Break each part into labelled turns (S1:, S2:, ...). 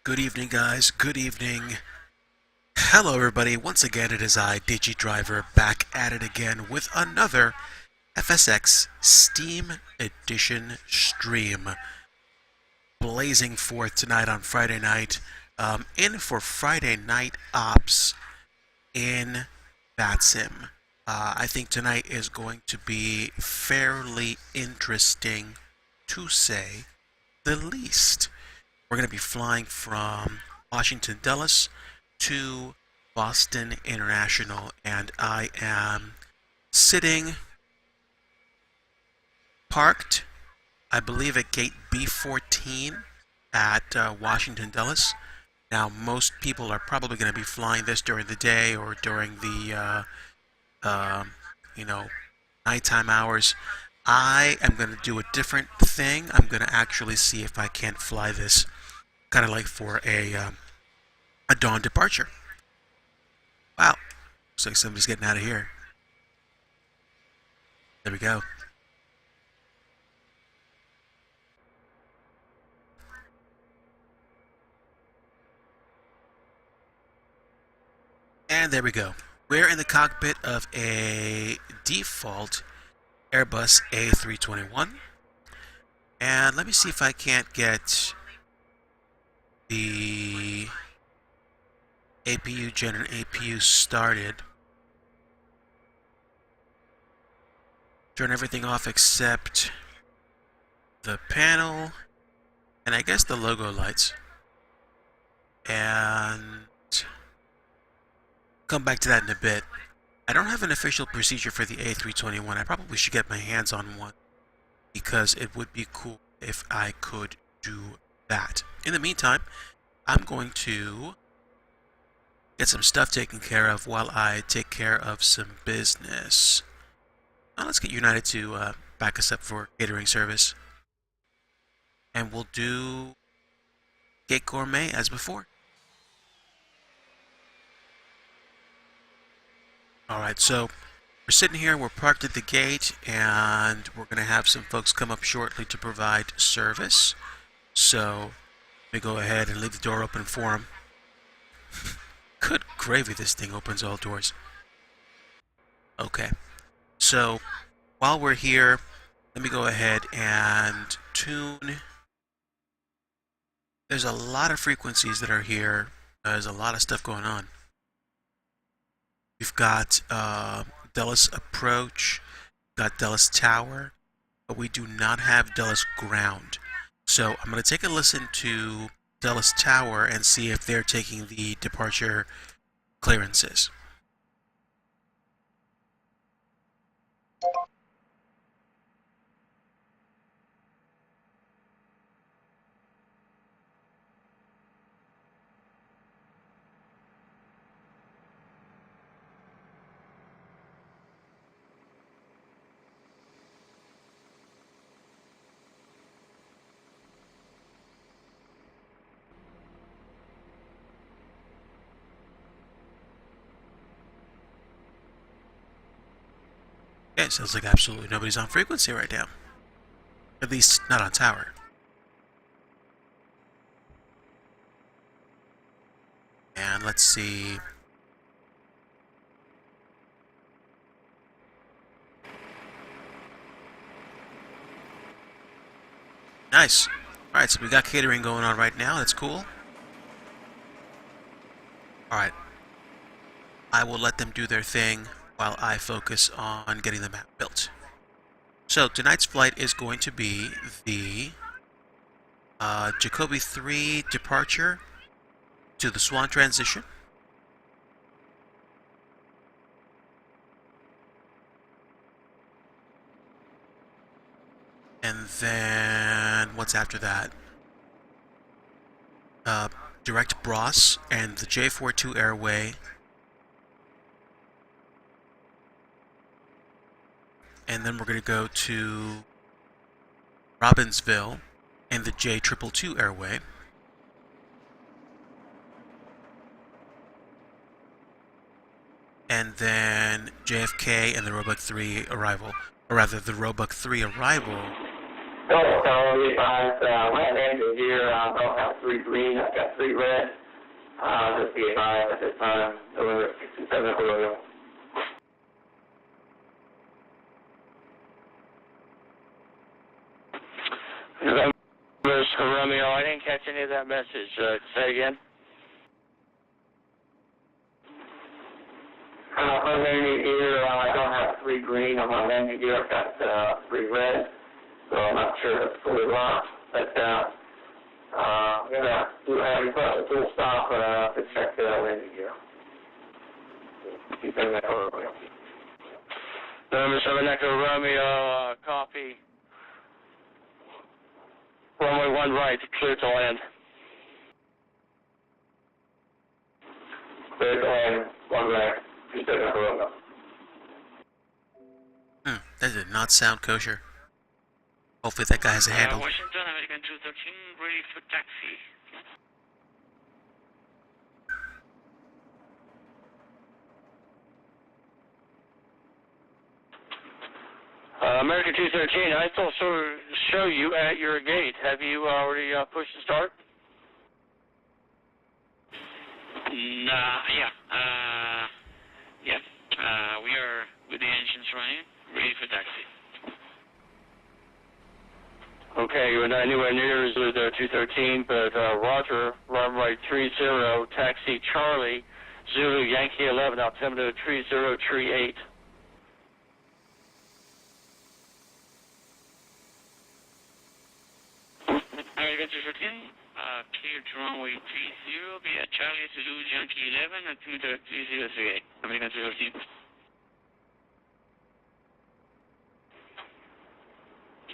S1: Good evening, guys. Good evening. Hello, everybody. Once again, it is I, DigiDriver, back at it again with another FSX Steam Edition stream. Blazing forth tonight on Friday night. In for Friday Night Ops in VATSIM. I think tonight is going to be fairly interesting, to say the least. We're going to be flying from Washington Dulles to Boston International, and I am sitting parked, I believe, at gate B14 at Washington Dulles. Now, most people are probably going to be flying this during the day or during the, you know, nighttime hours. I am going to do a different thing. I'm going to actually see if I can't fly this kind of like for a dawn departure. Wow, looks like somebody's getting out of here. There we go. And there we go. We're in the cockpit of a default Airbus A321. And let me see if I can't get the APU gen and APU started. Turn everything off except the panel and I guess the logo lights. And come back to that in a bit. I don't have an official procedure for the A321. I probably should get my hands on one because it would be cool if I could do that. In the meantime, I'm going to get some stuff taken care of while I take care of some business. Now let's get United to back us up for catering service. And we'll do Gate Gourmet as before. Alright, so we're sitting here, we're parked at the gate, and we're going to have some folks come up shortly to provide service. So let me go ahead and leave the door open for them. Good gravy, this thing opens all doors. Okay, so while we're here, let me go ahead and tune. There's a lot of frequencies that are here. There's a lot of stuff going on. We've got Dulles Approach, got Dulles Tower, but we do not have Dulles Ground. So I'm going to take a listen to Dulles Tower and see if they're taking the departure clearances. Okay, sounds like absolutely nobody's on frequency right now. At least not on tower. And let's see. Nice. Alright, so we got catering going on right now. That's cool. Alright. I will let them do their thing while I focus on getting the map built. So tonight's flight is going to be the Jacoby 3 departure to the Swan transition. And then what's after that? Direct Bros and the J42 airway. And then we're going to go to Robbinsville and the J222 airway. And then JFK and the Roebuck 3 arrival. Or rather, the Roebuck 3 arrival
S2: Hello, fellow. We advise, land engine here. I don't have 3 green. I've got 3 red. Just be advised at this time. November 67 Julio.
S3: November Romeo, I didn't catch any of that message. Say again.
S2: My landing gear, I don't have 3 green on my landing gear. I've got 3 red. So I'm not sure if it's fully locked. But I'm going to do a request a full stop to check the landing gear. Keep in that Romeo.
S3: November 7 Echo Romeo, copy. Runway 1 right, clear to land.
S2: Clear to land, 1 right, 27 Echo Romeo.
S1: That did not sound kosher. Hopefully that guy has a handle.
S3: Washington, American 213, ready for taxi. American 213, I also show you at your gate. Have you already pushed the start? We are with the engines running, ready for taxi. Okay, you're not anywhere near with 213, but Roger, runway 30, taxi Charlie, Zulu Yankee 11, altimeter 3038. American 213, cleared to runway 30 via Charlie Zulu Yankee 11, altimeter 3038. American 213.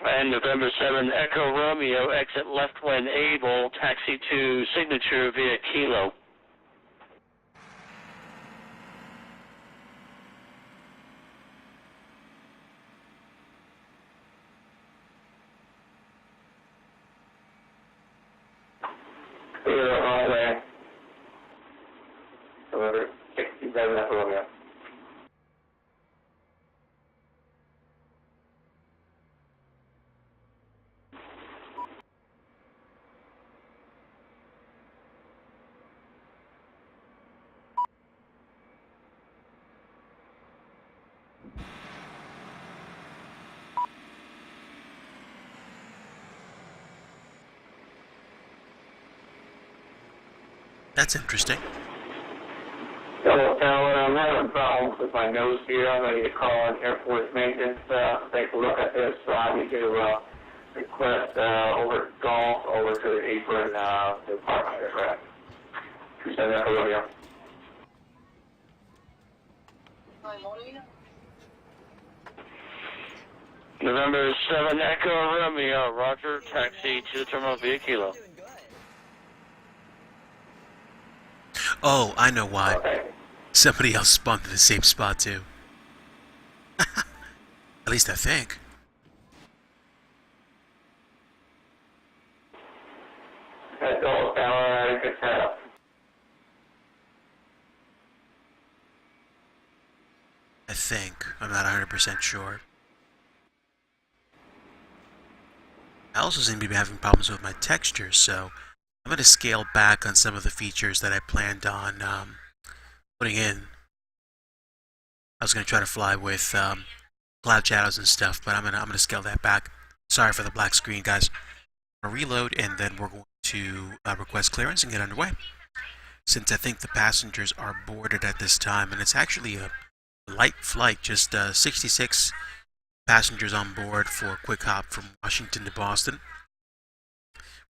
S3: And November 7, Echo Romeo, exit left when able, taxi to Signature via Kilo.
S2: Clear the runway. November 67 Echo Romeo.
S1: That's interesting.
S2: Hello, Tower. I'm having problems with my nose here. I'm going to get a call on Air Force Maintenance. Take a look at this. So I need to request over golf over to the apron to park my aircraft. 27 Echo Romeo.
S3: November 7, Echo Romeo, Roger, taxi to the terminal via Kilo.
S1: Oh, I know why.
S2: Okay.
S1: Somebody else spawned in the same spot too. At least I think.
S2: Hello, Tower. Good setup.
S1: I think. I'm not 100% sure. I also seem to be having problems with my textures, so I'm going to scale back on some of the features that I planned on putting in. I was going to try to fly with cloud shadows and stuff, but I'm gonna scale that back. Sorry for the black screen, guys. I'm gonna reload, and then we're going to request clearance and get underway. Since I think the passengers are boarded at this time, and it's actually a light flight, just 66 passengers on board for a quick hop from Washington to Boston.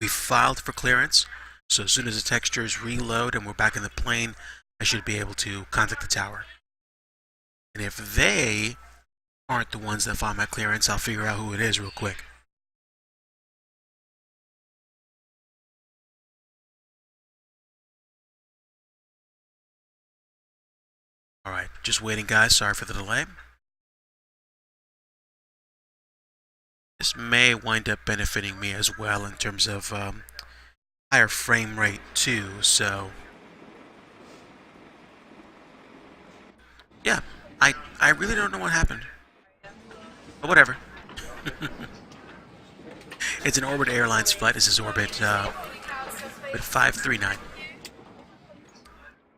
S1: We filed for clearance, so as soon as the textures reload and we're back in the plane, I should be able to contact the tower. And if they aren't the ones that find my clearance, I'll figure out who it is real quick. Alright, just waiting, guys. Sorry for the delay. This may wind up benefiting me as well in terms of higher frame rate too, so yeah, I really don't know what happened, but whatever. It's an Orbit Airlines flight. This is Orbit 539.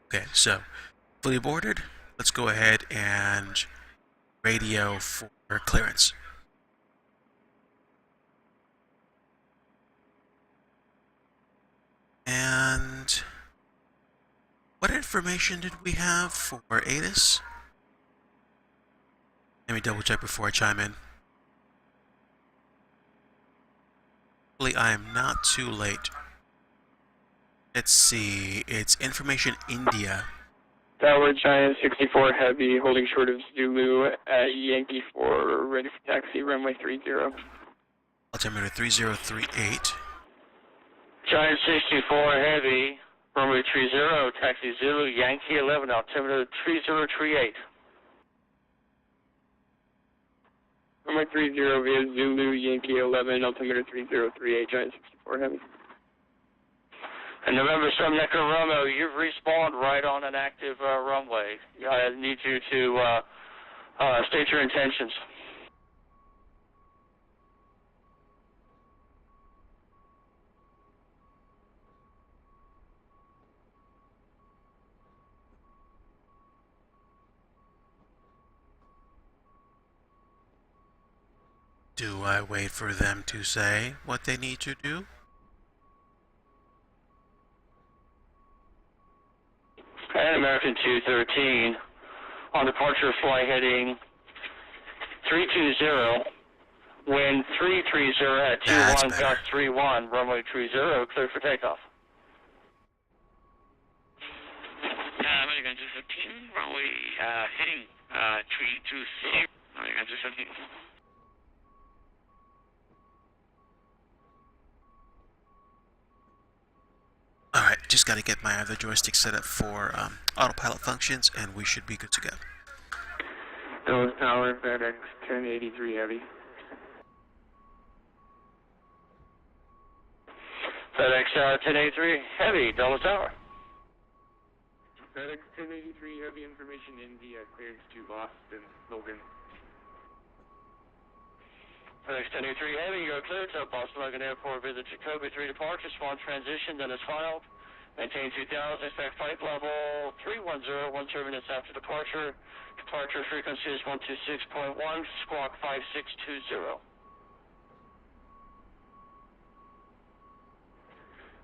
S1: Okay, so fully boarded. Let's go ahead and radio for clearance. And what information did we have for ATIS? Let me double check before I chime in. Hopefully I am not too late. Let's see, it's Information India.
S4: Tower Giant 64 Heavy, holding short of Zulu at Yankee 4, ready for taxi, runway 30.
S1: Altimeter 3038.
S3: Giant 64 Heavy, runway 30, taxi Zulu, Yankee 11, altimeter 3038.
S4: Runway 30 via Zulu, Yankee 11, altimeter 3038, Giant 64 Heavy.
S3: And November Sun Echo Romeo, you've respawned right on an active runway. I need you to state your intentions.
S1: Do I wait for them to say what they need to do?
S3: And American 213 on departure flight heading 320, wind 330 at 21 gust 31, runway 30, clear for takeoff.
S5: American 213, runway heading 320, American 213.
S1: Alright, just got to get my other joystick set up for autopilot functions, and we should be good to go.
S4: Dallas Tower, FedEx 1083 Heavy.
S3: FedEx 1083 Heavy, Dallas Tower.
S4: FedEx 1083 Heavy, information India, clearance to Boston, Logan.
S3: FedEx 1083 Heavy, you are cleared to Boston Logan Airport. Visit Jacoby 3 departure, swan transition, then is filed. Maintain 2000, expect flight level 310, 17 minutes after departure. Departure frequency is 126.1, squawk 5620.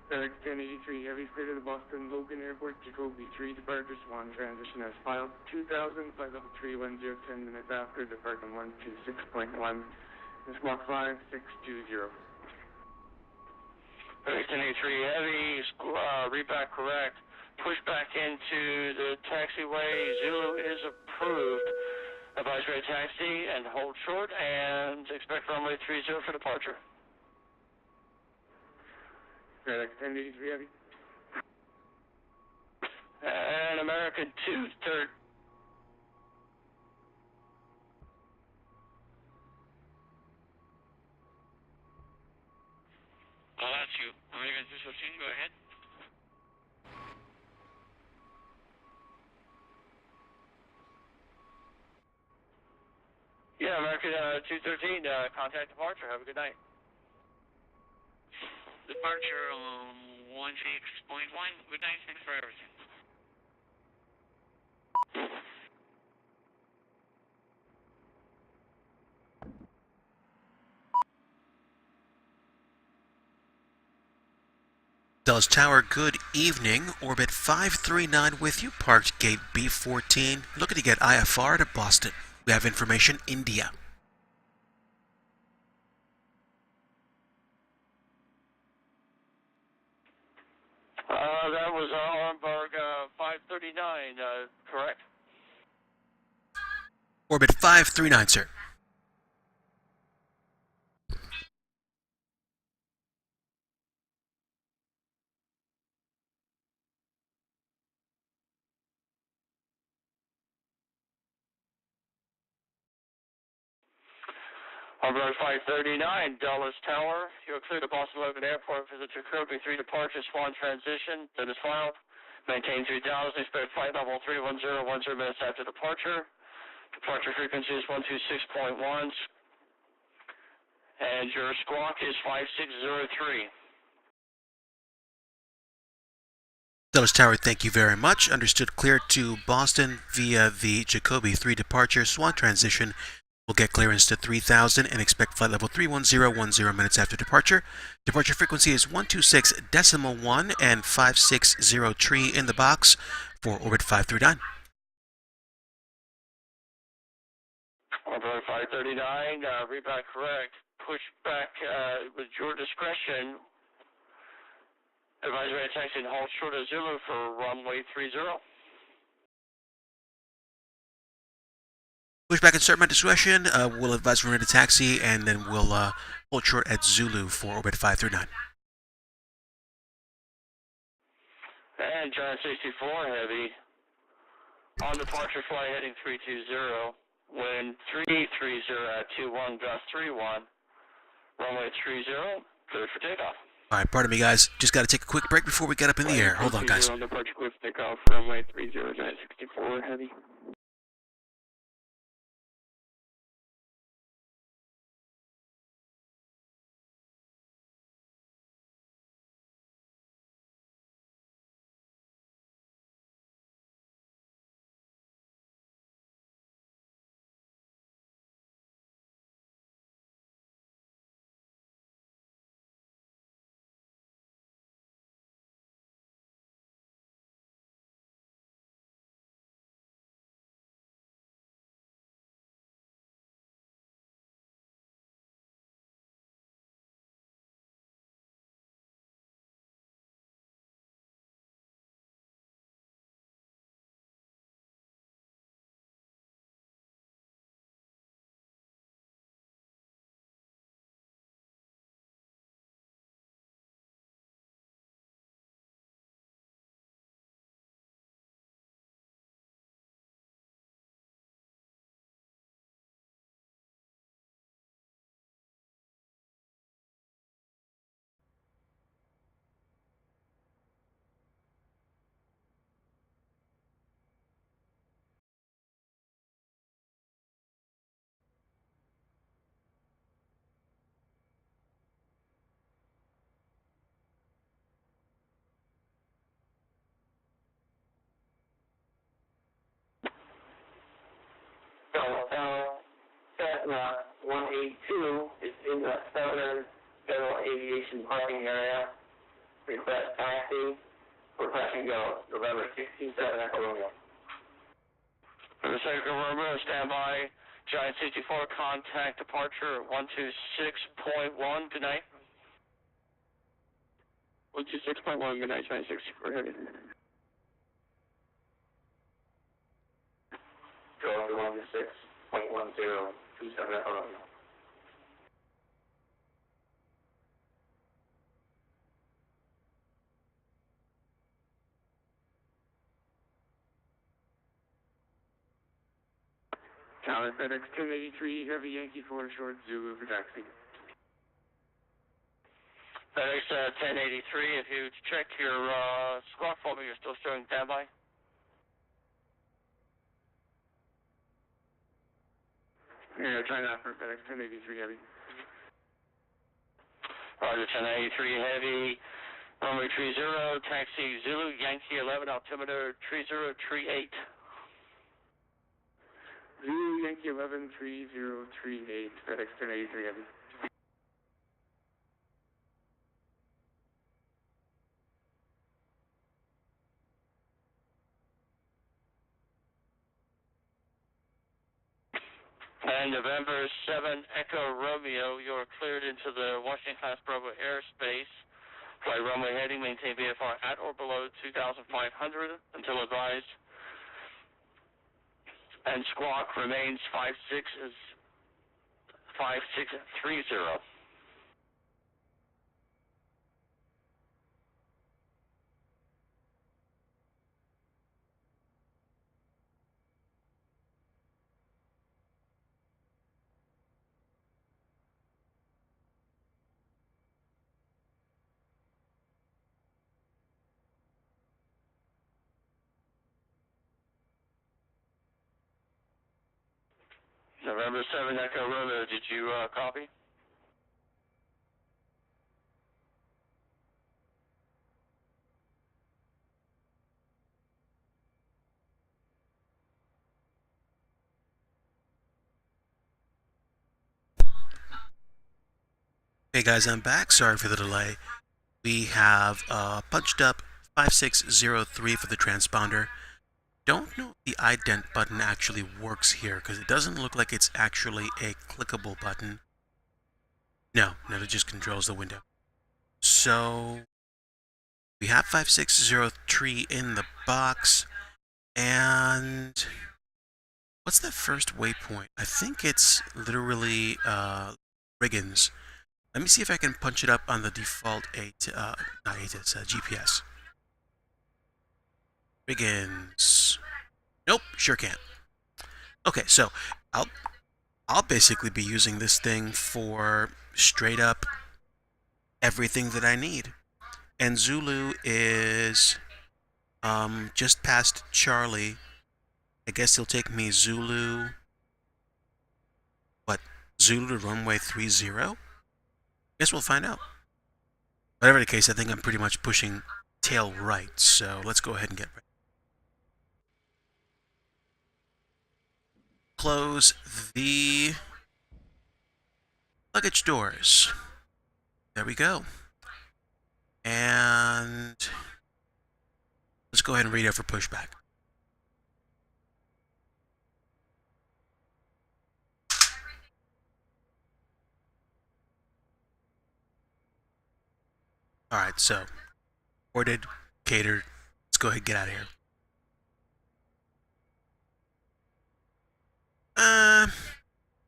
S4: FedEx 1083 Heavy, clear to the Boston Logan Airport, Jacoby 3 departure, swan transition as filed. 2000, flight level 310, 10 minutes after, departing 126.1. Squawk 5620.
S3: FedEx 1083 Heavy, read back correct. Push back into the taxiway. Zulu is approved. Advise ready taxi and hold short and expect runway 30 for departure.
S4: FedEx 1083 Heavy.
S3: And American 213.
S5: I'll ask you. American 213, go ahead.
S3: Yeah, American 213, contact departure. Have a good night.
S5: Departure on 16.1. Good night, thanks for everything.
S1: Dallas Tower, good evening. Orbit 539 with you, parked gate B14. Looking to get IFR to Boston. We have information India.
S3: That was Armberg 539, correct?
S1: Orbit 539, sir.
S3: Armberg 539, Dallas Tower. You're clear to Boston Logan Airport. Visit Jacoby 3 departure, swan transition. That is filed. Maintain 3000. Expect flight level 310, 10 minutes after departure. Departure frequency is 126.1. And your squawk is 5603.
S1: Dulles Tower, thank you very much. Understood. Clear to Boston via the Jacoby 3 departure. Swan transition will get clearance to 3000 and expect flight level 31010 minutes after departure. Departure frequency is 126.1 and 560 in the box for orbit 539.
S3: Orbit 539, read back correct. Push back with your discretion. Advisory taxi and hold short of Zulu for runway 30.
S1: Push back and start my discretion. We'll advise we're ready to taxi, and then we'll hold short at Zulu for orbit 539.
S3: And Giant 64 Heavy. On departure flight heading 320. Wind 330 at 21, gust 31. Runway 30, clear for takeoff.
S1: All right, pardon me, guys. Just got to take a quick break before we get up in the air. Hold on, guys.
S4: On departure clear for takeoff, runway 30, Giant 64 Heavy.
S2: Cessna 182 is in the Southern Federal Aviation parking area. Request taxi for touch and go. November 16, 7 Echo Romeo.
S3: Echo Romeo, stand by. Giant 64, contact departure at 126.1. Good night.
S4: 126.1, good night, Giant 64 Heavy.
S2: Go to 126.10, 27 Echo Romeo.
S4: Tower FedEx 1083 Heavy Yankee 4 short Zulu for taxi.
S3: FedEx 1083, if you check your squawk for me, you're still showing standby.
S4: Yeah, try that for FedEx 1083 Heavy.
S3: Roger, 1083 Heavy, runway 30, taxi Zulu, Yankee 11, altimeter 3038.
S4: Zulu Yankee 11 3038 FedEx 1083 Heavy.
S3: And November 7 Echo Romeo, you're cleared into the Washington Class Bravo airspace. Flight runway heading, maintain VFR at or below 2,500 until advised. And squawk remains 5630. November 7 Echo Romeo, did you copy?
S1: Hey guys, I'm back. Sorry for the delay. We have punched up 5603 for the transponder. Don't know if the ident button actually works here because it doesn't look like it's actually a clickable button. No, it just controls the window. So we have 5603 in the box, and what's that first waypoint? I think it's literally Riggins. Let me see if I can punch it up on the default not ATIS, GPS. Riggins. Nope, sure can't. Okay, so I'll basically be using this thing for straight up everything that I need. And Zulu is just past Charlie. I guess he'll take me Zulu. What? Zulu to runway 30? Guess we'll find out. Whatever the case, I think I'm pretty much pushing tail right, so let's go ahead and get ready. Close the luggage doors. There we go. And let's go ahead and read out for pushback. Alright, so ordered, catered. Let's go ahead and get out of here.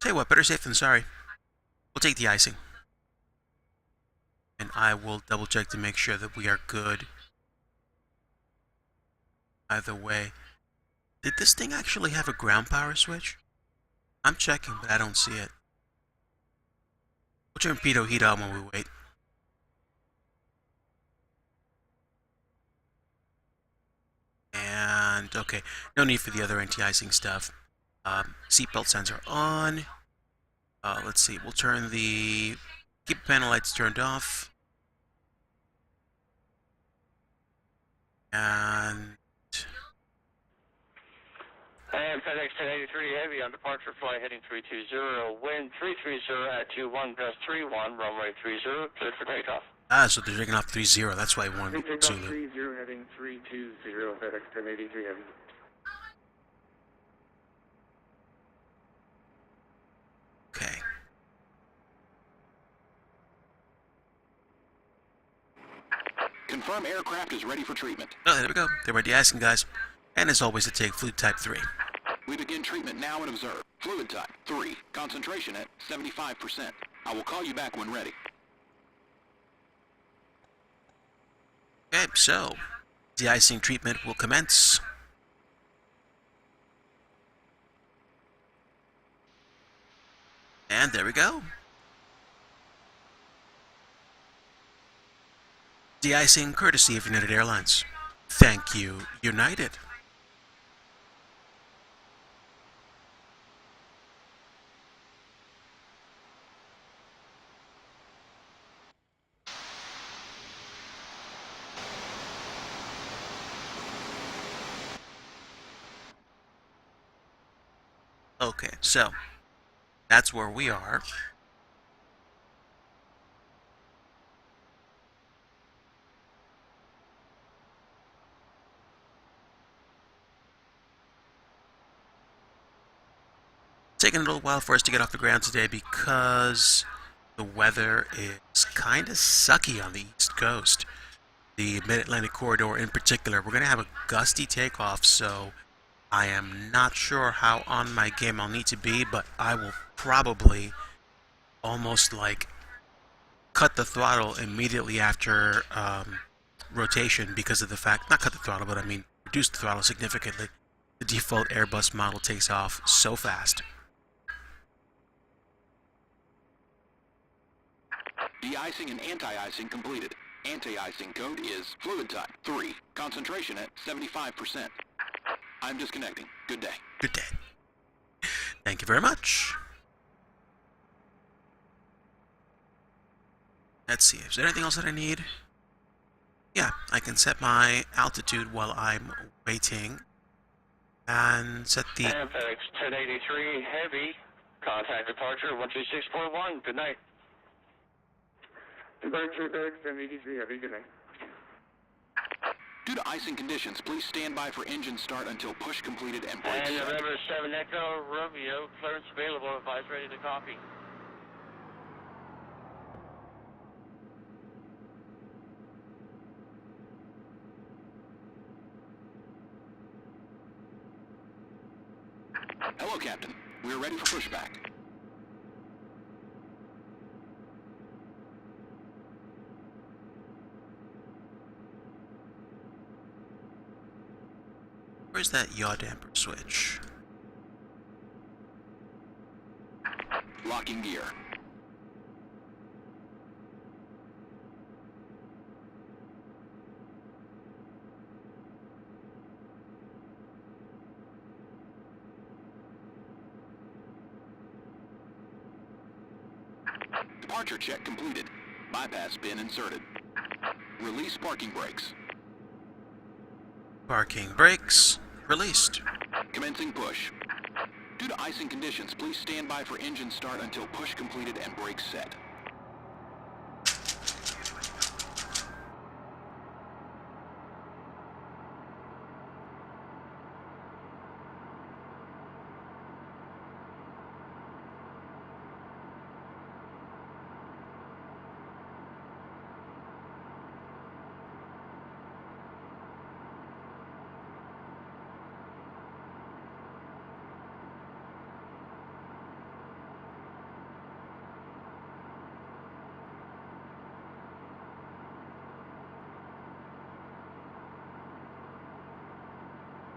S1: Tell you what, better safe than sorry. We'll take the icing. And I will double check to make sure that we are good. Either way. Did this thing actually have a ground power switch? I'm checking, but I don't see it. We'll turn pitot heat on when we wait. And, okay, no need for the other anti-icing stuff. Seatbelt sensor on. Let's see, we'll turn the keep panel lights turned off. And
S3: FedEx 1083 Heavy on departure flight heading 320, wind 330 at 21, gust 31, runway 30, cleared for takeoff.
S1: so they're taking off 30. That's why I wanted
S4: Takeoff
S1: Zulu.
S4: 30 heading 320, FedEx 1083 Heavy.
S1: Okay.
S6: Confirm aircraft is ready for treatment.
S1: Oh, there we go. They're ready icing, guys. And as always, to take fluid type 3.
S6: We begin treatment now and observe. Fluid type 3. Concentration at 75%. I will call you back when ready.
S1: Okay, so de-icing treatment will commence. And there we go. De-icing courtesy of United Airlines. Thank you, United. Okay, so that's where we are. Taking a little while for us to get off the ground today because the weather is kind of sucky on the East Coast. The Mid-Atlantic corridor in particular. We're going to have a gusty takeoff, so I am not sure how on my game I'll need to be, but I will probably almost like cut the throttle immediately after rotation because of the fact, not cut the throttle, but I mean reduce the throttle significantly. The default Airbus model takes off so fast.
S6: De-icing and anti-icing completed. Anti-icing code is fluid type 3. Concentration at 75%. I'm disconnecting. Good day.
S1: Good day. Thank you very much. Let's see, is there anything else that I need? Yeah, I can set my altitude while I'm waiting. And set the...
S3: And FedEx 1083 Heavy, contact departure 126.1, good night.
S4: Departure Barracks 1083 Heavy, good night.
S6: Due to icing conditions, please stand by for engine start until push completed and brakes
S3: And
S6: set.
S3: November 7 Echo Romeo, clearance available, advise ready to copy.
S6: Hello, Captain. We are ready for pushback.
S1: Where's that yaw damper switch?
S6: Locking gear. Departure check completed. Bypass bin inserted. Release parking brakes.
S1: Parking brakes released.
S6: Commencing push. Due to icing conditions, please stand by for engine start until push completed and brakes set.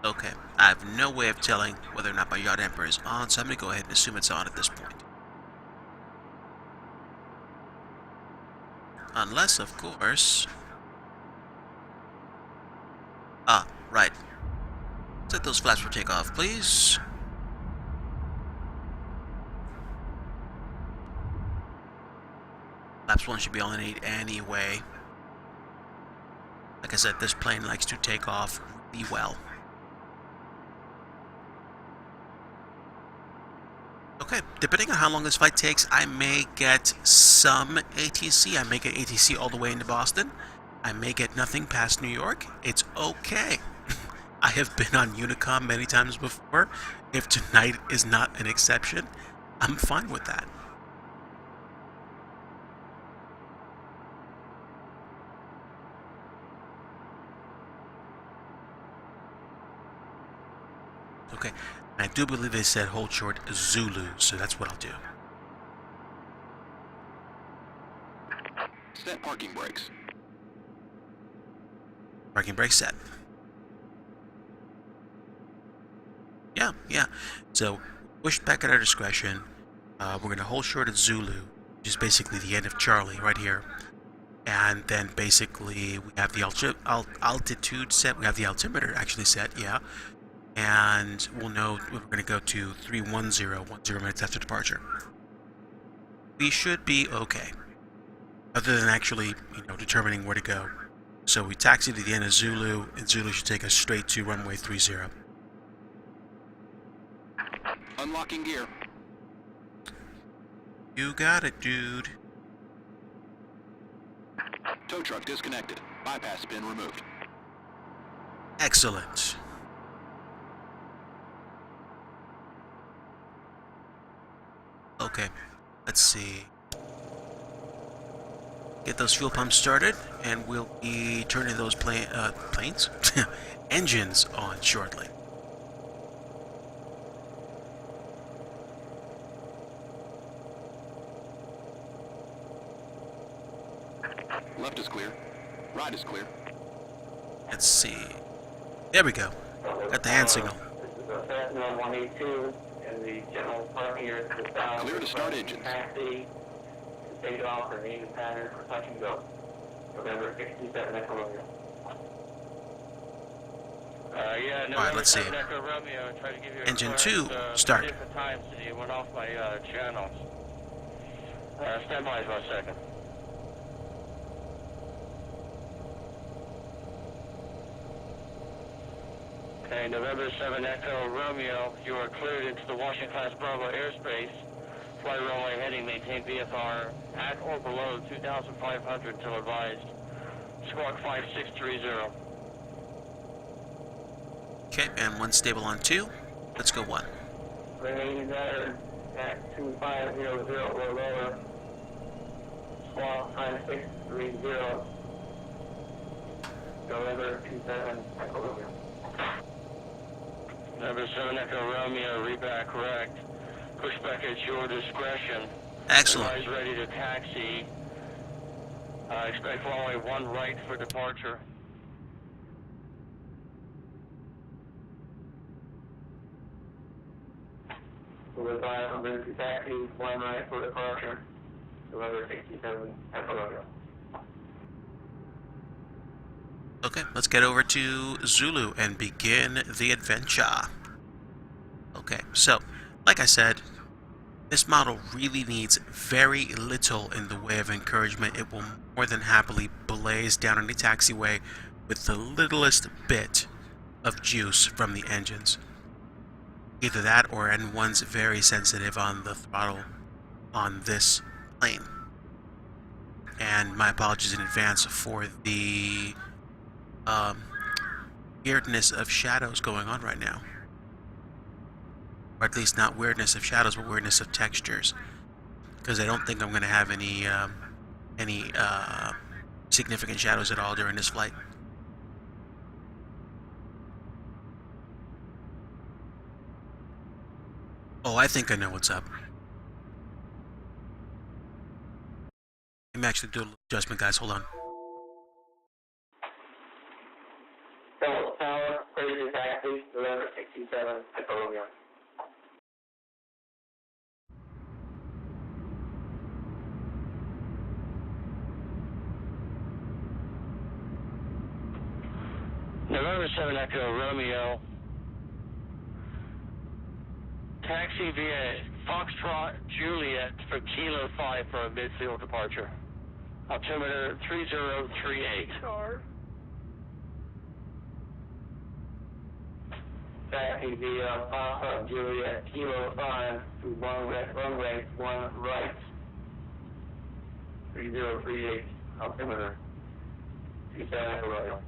S1: Okay, I have no way of telling whether or not my yaw damper is on, so I'm going to go ahead and assume it's on at this point. Unless, of course... Ah, right. Set those flaps for takeoff, please. Flaps 1 should be on 8 anyway. Like I said, this plane likes to take off really well. Okay, depending on how long this flight takes, I may get some ATC. I may get ATC all the way into Boston. I may get nothing past New York. It's okay. I have been on Unicom many times before. If tonight is not an exception, I'm fine with that. Okay, and I do believe they said hold short Zulu, so that's what I'll do.
S6: Set parking brakes.
S1: Parking brake set. Yeah. So, pushed back at our discretion. We're going to hold short at Zulu, which is basically the end of Charlie, right here. And then basically, we have the altitude set. We have the altimeter actually set, yeah. And we'll know we're going to go to 310, 10 minutes after departure. We should be okay. Other than actually, determining where to go. So we taxi to the end of Zulu, and Zulu should take us straight to runway 30.
S6: Unlocking gear.
S1: You got it, dude.
S6: Tow truck disconnected. Bypass bin removed.
S1: Excellent. Okay, let's see. Get those fuel pumps started, and we'll be turning those planes? engines on shortly.
S6: Left is clear. Right is clear.
S1: Let's see. There we go. Got the hand signal.
S2: This is a FNO 182, and the general front here is the south.
S6: Clear to start engines.
S2: Taxi, to take off or main pattern for touch and go. November 67 Echo Romeo.
S3: Yeah, no.
S1: All right, let's see.
S3: Echo Romeo, try to give you a
S1: Engine
S3: clearance,
S1: 2, start.
S3: Different times that you went off my channels. Stand by for a second. Okay, November 7 Echo Romeo, you are cleared into the Washington Class Bravo airspace Flight runway heading, maintain VFR at or below 2,500 until advised. Squawk 5630.
S1: Okay, and 1 stable on 2. Let's go 1.
S2: Remaining there at 2500 or lower. Squawk 5630. November 27 Echo Romeo.
S3: Number 7 Echo Romeo, reback correct. Pushback at your discretion.
S1: Excellent.
S3: Advise ready to taxi. Expect runway 1 right for departure.
S2: Goodbye, emergency taxi, 1 right for departure. November 67 Echo Romeo.
S1: Okay, let's get over to Zulu and begin the adventure. Okay, so, like I said, this model really needs very little in the way of encouragement. It will more than happily blaze down any taxiway with the littlest bit of juice from the engines. Either that or N1's very sensitive on the throttle on this plane. And my apologies in advance for the weirdness of shadows going on right now. Or at least not weirdness of shadows, but weirdness of textures. Because I don't think I'm going to have any significant shadows at all during this flight. Oh, I think I know what's up. Let me actually do a little adjustment, guys. Hold on.
S2: Delta Tower, emergency taxi, November 67 Echo Romeo.
S3: November 7 Echo Romeo. Taxi via Foxtrot Juliet for Kilo 5 for a midfield departure. Altimeter 3038.
S2: Taxi via Foxtrot Juliet, Kilo 5 to runway 1 right. 3038, altimeter 27 Echo Romeo.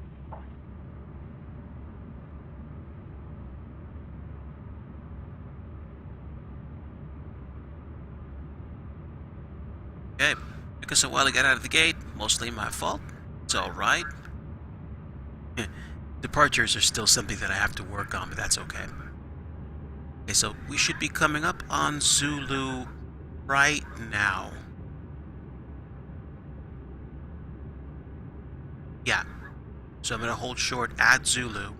S1: Okay, took us a while to get out of the gate. Mostly my fault. It's alright. Departures are still something that I have to work on, but that's okay. Okay, so we should be coming up on Zulu right now. Yeah. So I'm going to hold short at Zulu.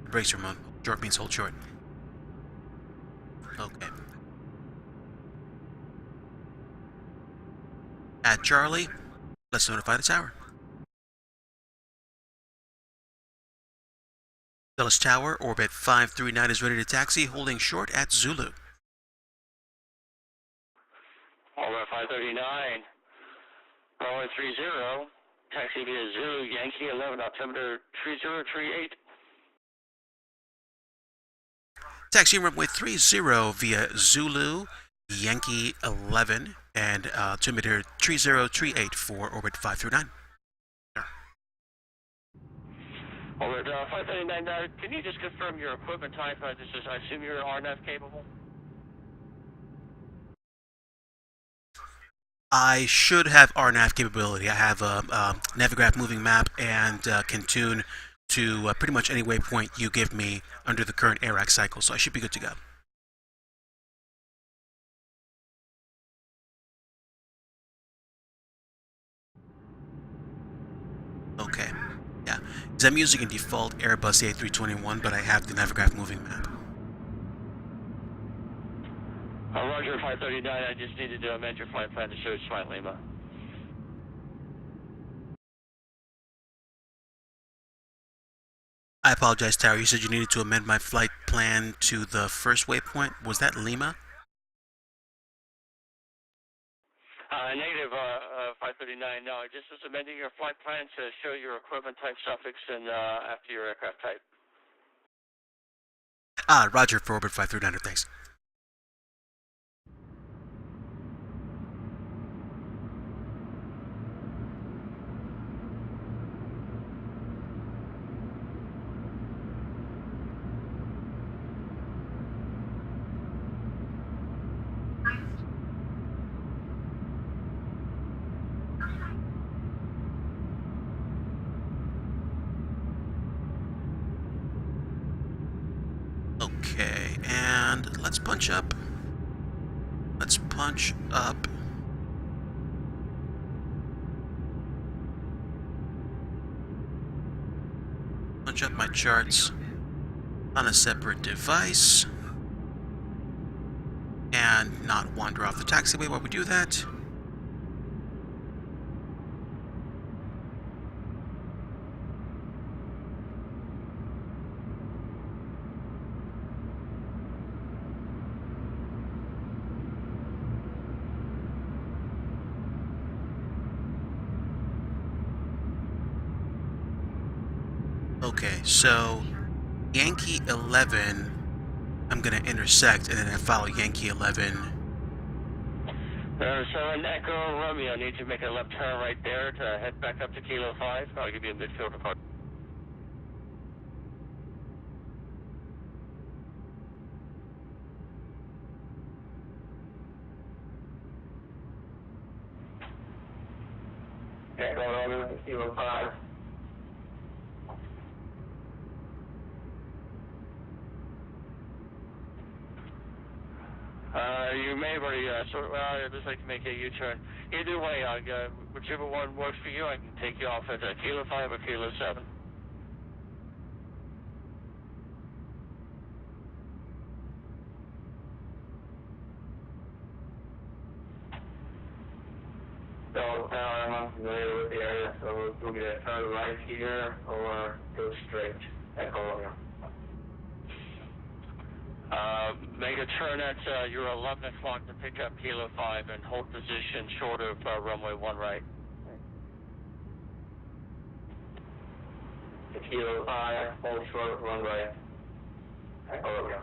S1: The brakes are on. Short means hold short. Okay. At Charlie, let's notify the tower. Dulles Tower, orbit 539 is ready to taxi, holding short at Zulu.
S3: Orbit 539. Runway 30. Taxi via Zulu Yankee 11, altimeter 3038.
S1: Taxi runway 30 via Zulu Yankee 11 and altimeter 3038 for orbit 539.
S3: Orbit 539, can you just confirm your equipment type? I assume you're RNAV capable?
S1: I should have RNAV capability. I have a Navigraph moving map and can tune to pretty much any waypoint you give me under the current AIRAC cycle, so I should be good to go. Okay, yeah, because I'm using a default Airbus A321, but I have the Navigraph moving map.
S3: Roger 539, I just needed to amend your flight plan to show Smile Lima.
S1: I apologize, Tower. You said you needed to amend my flight plan to the first waypoint. Was that Lima?
S3: Negative 539, no, I just was amending your flight plan to show your equipment type suffix and after your aircraft type.
S1: Roger for Orbit 539, thanks. Okay, and let's punch up. Let's punch up. Punch up my charts on a separate device. And not wander off the taxiway while we do that. Okay, so Yankee 11, I'm going to intersect, and then I follow Yankee 11.
S3: So an Echo Romeo, need to make a left turn right there to head back up to Kilo 5. I'll give you a midfield report.
S2: Echo Romeo, Kilo 5.
S3: You may have already, well, I'd just like to make a U-turn. Either way, whichever one works for you, I can take you off at Kilo 5 or Kilo 7.
S2: So, I'm unfamiliar with the area, so we'll get a turn right here or go straight. Echo Romeo.
S3: Make a turn at your 11 o'clock to pick up Kilo 5 and hold position short of runway 1 right.
S2: To Kilo 5, hold short runway. Echo Romeo.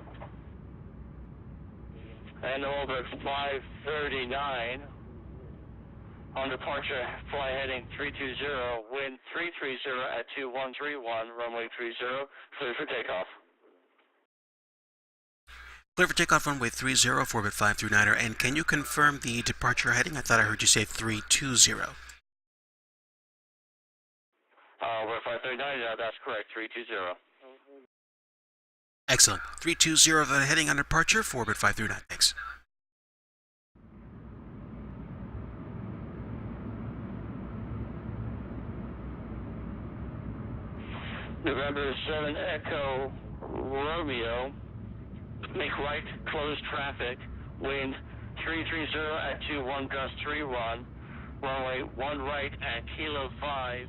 S3: And over 539. On departure, fly heading 320, wind 330 at 2131, runway 30, clear for takeoff.
S1: Clear for takeoff runway 30 for Orbit 539er, and can you confirm the departure heading? I thought I heard you say 320.
S3: Over 539, that's correct, 320.
S1: Excellent. 320 the heading on departure for Orbit 539, thanks.
S3: November 7 Echo Romeo, make right, close traffic, wind 330 at 21 gust 31, runway 1 right at Kilo 5,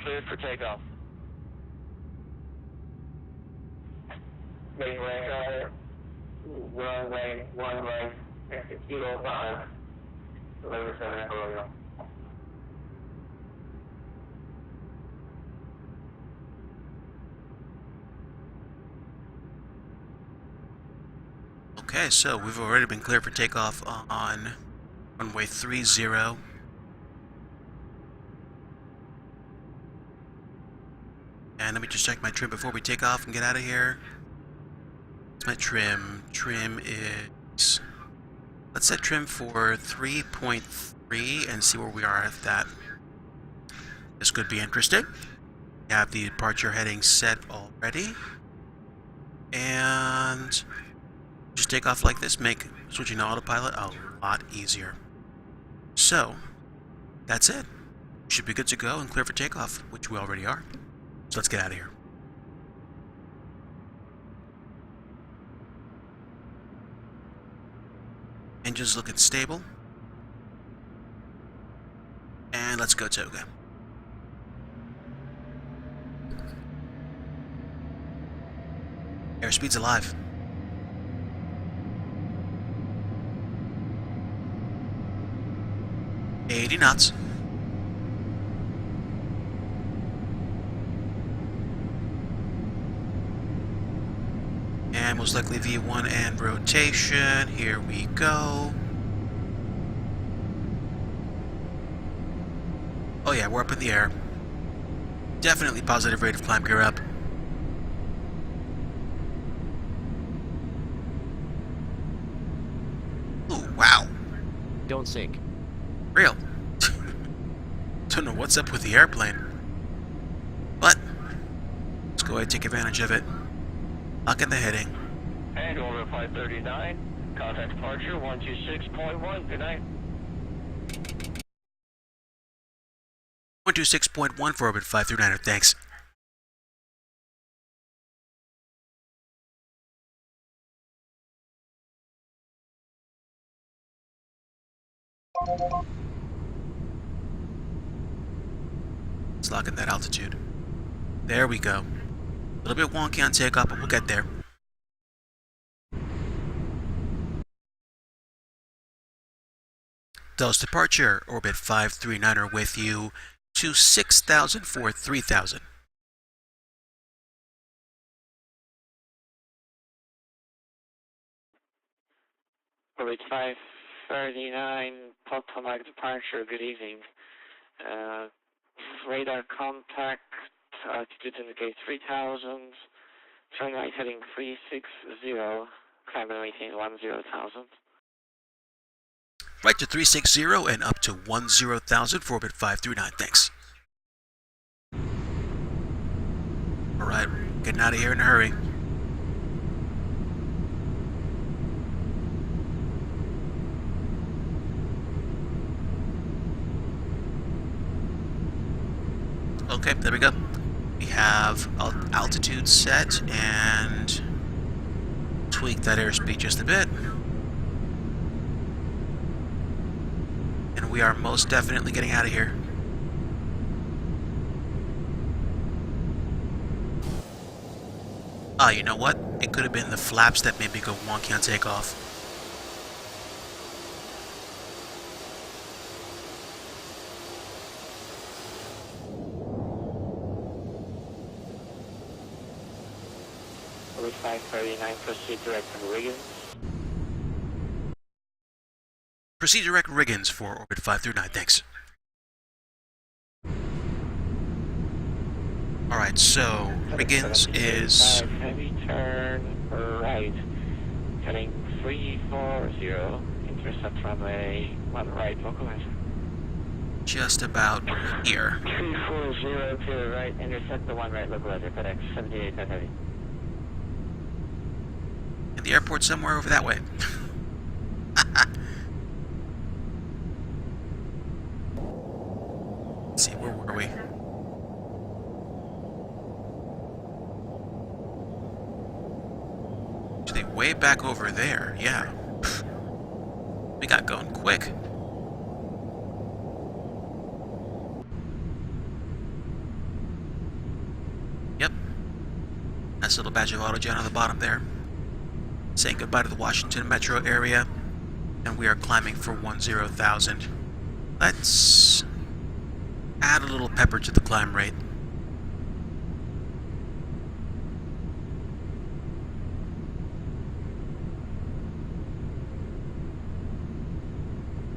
S3: cleared for takeoff.
S2: Make right, runway 1 right at Kilo 5. November 7 Echo Romeo.
S1: Okay, so we've already been cleared for takeoff on runway 30. And let me just check my trim before we take off and get out of here. It's my trim. Trim is... Let's set trim for 3.3 and see where we are at that. This could be interesting. We have the departure heading set already. And... just take off like this, make switching to autopilot a lot easier. So, that's it. We should be good to go and clear for takeoff, which we already are. So let's get out of here. Engine's looking stable. And let's go Toga. Airspeed's alive. $80 knots. And Alright, most likely V1 and rotation. Here we go. Oh yeah, we're up in the air. Definitely positive rate of climb gear up. Ooh, wow.
S7: Don't sink.
S1: Real. Don't know what's up with the airplane. But, let's go ahead and take advantage of it. Lock in the heading.
S3: And over 539, contact departure 126.1, good night.
S1: 126.1 for orbit 539er, thanks. Let's lock in that altitude. There we go. A little bit wonky on takeoff, but we'll get there. Dallas departure, orbit 539er with you to 6,000 for 3,000.
S5: Orbit 539, Potomac departure, good evening. Radar contact, altitude indicate 3,000, turn right heading 360, climb and maintain 10,000.
S1: Right to 360 and up to 10,000 for orbit 539, thanks. Alright, getting out of here in a hurry. Okay, there we go. We have altitude set and tweak that airspeed just a bit. And we are most definitely getting out of here. Ah, you know what? It could have been the flaps that made me go wonky on takeoff.
S5: Orbit 539, proceed direct to Wiggins.
S1: Proceed direct Riggins for orbit 539, thanks. Alright, so Riggins is...
S5: Heavy turn right, heading 340, intercept runway 1 right, localizer.
S1: just about here.
S5: 340 to the right, intercept the 1 right, localizer, FedEx 78, that heavy.
S1: And the airport's somewhere over that way. Let's see, where were we? Actually, way back over there, yeah. We got going quick. Yep. Nice little badge of autogen on the bottom there. Saying goodbye to the Washington metro area. And we are climbing for 10,000. Let's add a little pepper to the climb rate.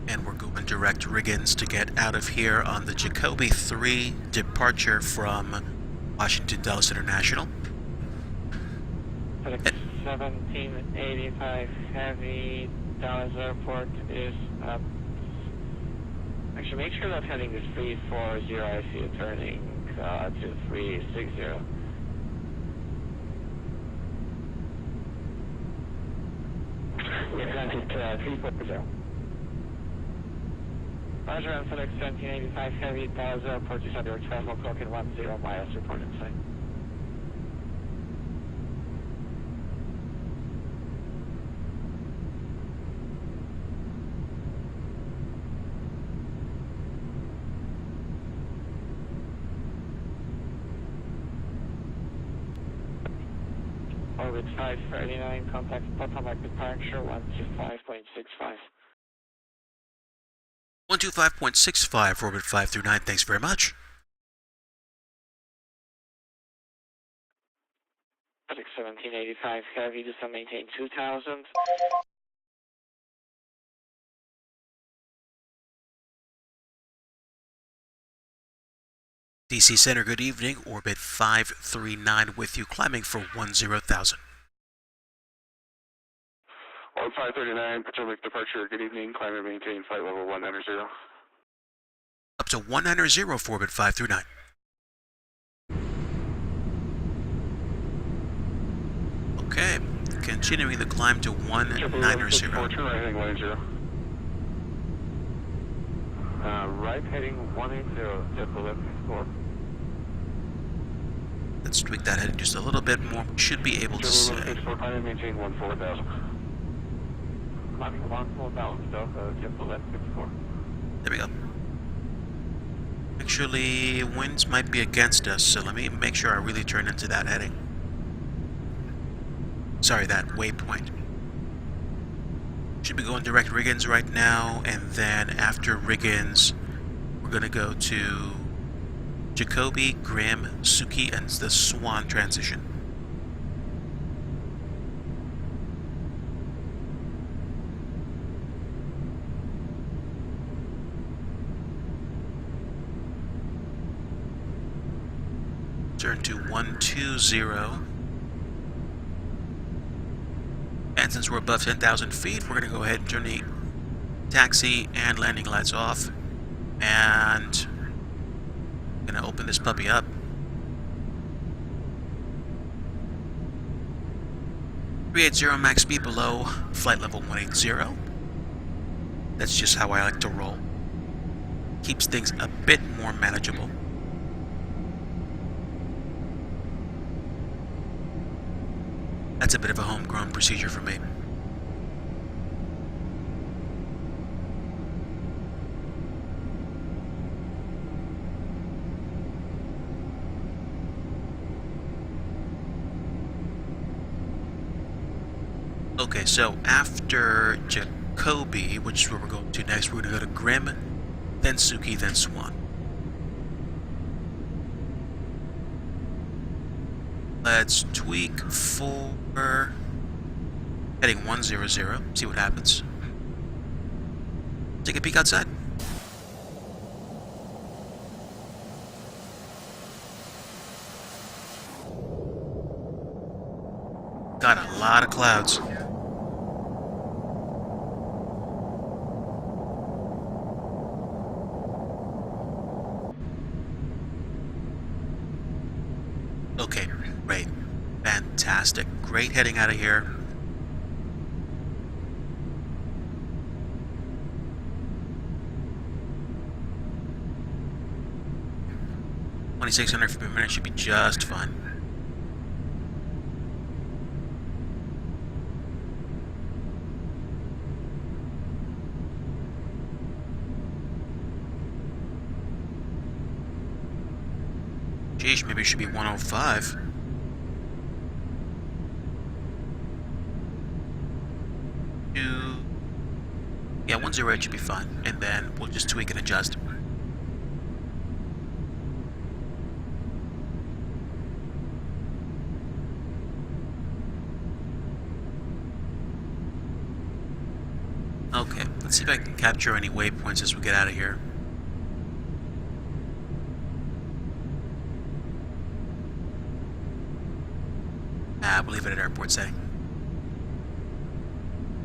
S1: And we're going direct to Riggins to get out of here on the Jacoby 3 departure from Washington Dulles International.
S5: FedEx 1785 Heavy, Dallas Airport is up. Actually, make sure that heading is 340. I see it turning to 360.
S2: Yes, Atlantic 340.
S5: Roger, on FedEx 1785 Heavy, Dallas Airport, you said you were 12 o'clock and 10 miles, report inside. Orbit 539, contact Potomac departure 125.65.
S1: 125.65 for orbit 539, thanks very much.
S5: Attic 1785 Heavy, descend maintain 2000.
S1: DC Center, good evening. Orbit 539 with you, climbing for 10,000.
S7: On 539, Potomac departure, good evening, climb and maintain flight level 190.
S1: Up to 190 for Orbit 539. Okay, continuing the climb to 190.
S7: Departure, right heading 180.
S5: Right heading 180, jet to left 64.
S1: Let's tweak that heading just a little bit more. We should be able to say.
S7: Climb and maintain 14,000.
S5: Climbing 14,000, Delta, jet to left 64.
S1: There we go. Actually, winds might be against us, so let me make sure I really turn into that heading. Sorry, that waypoint. Should be going direct Riggins right now, and then after Riggins, we're going to go to Jacoby, Graham, Suki, and the Swan transition. Turn to 120. And since we're above 10,000 feet, we're going to go ahead and turn the taxi and landing lights off. And I'm going to open this puppy up. 380 max speed below flight level 180. That's just how I like to roll. Keeps things a bit more manageable. That's a bit of a homegrown procedure for me. Okay, so after Jacoby, which is where we're going to next, we're going to go to Grim, then Suki, then Swan. Let's tweak for heading 100, see what happens. Take a peek outside. Got a lot of clouds. Okay, great. Fantastic. Great heading out of here. $2,600 feet per minute should be just fine. Geez, maybe it should be 105. Yeah, 108 should be fine, and then we'll just tweak and adjust. Okay, let's see if I can capture any waypoints as we get out of here. We'll leave it at airport setting.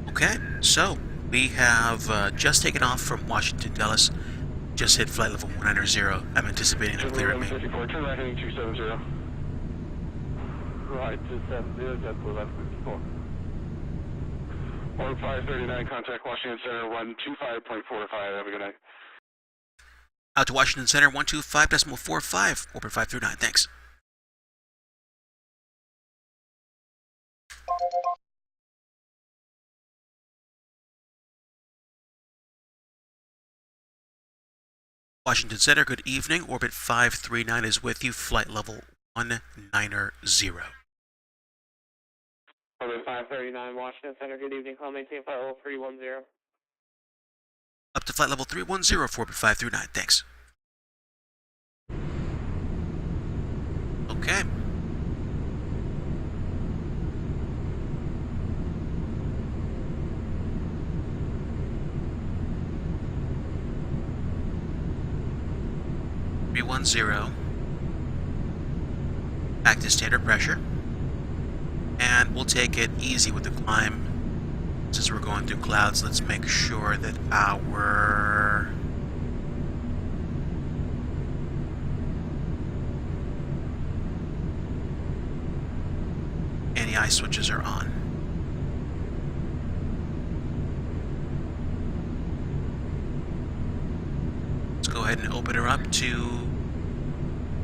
S1: Okay, so we have just taken off from Washington Dulles. Just hit flight level 190. I'm anticipating to clear at me.
S7: 54, turn right heading 270.
S5: Right 270, jet to left 64.
S7: On 539, contact Washington Center 125.45. Have a good night.
S1: Out to Washington Center 125.45, orbit 539. Thanks. Washington Center, good evening. Orbit 539 is with you. Flight level 190.
S5: Orbit 539, Washington Center, good evening. Call maintain flight level 310.
S1: Up to flight level 310 for Orbit 539. Thanks. Okay. 310. Back to standard pressure. And we'll take it easy with the climb. Since we're going through clouds, let's make sure that our anti-ice switches are on. Let's go ahead and open her up to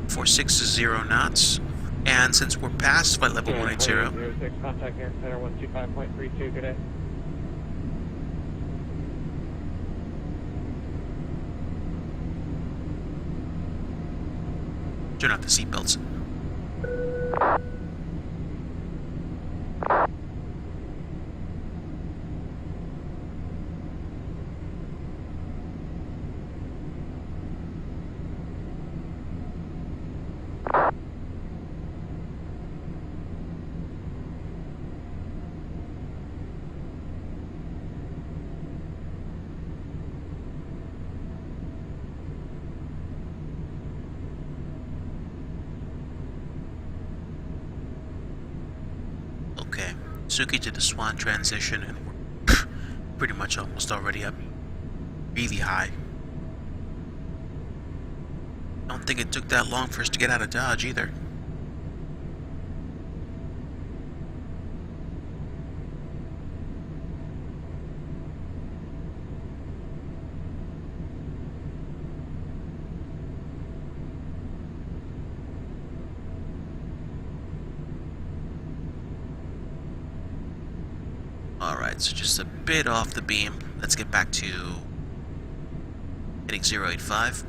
S1: 460 knots. And since we're past flight level 180,
S5: 06, contact Air Center 125.32, good day.
S1: turn off the seatbelts. Okay, Suki did the Swan transition, and we're pretty much almost already up really high. I don't think it took that long for us to get out of Dodge either. Alright, so just a bit off the beam. Let's get back to hitting 085.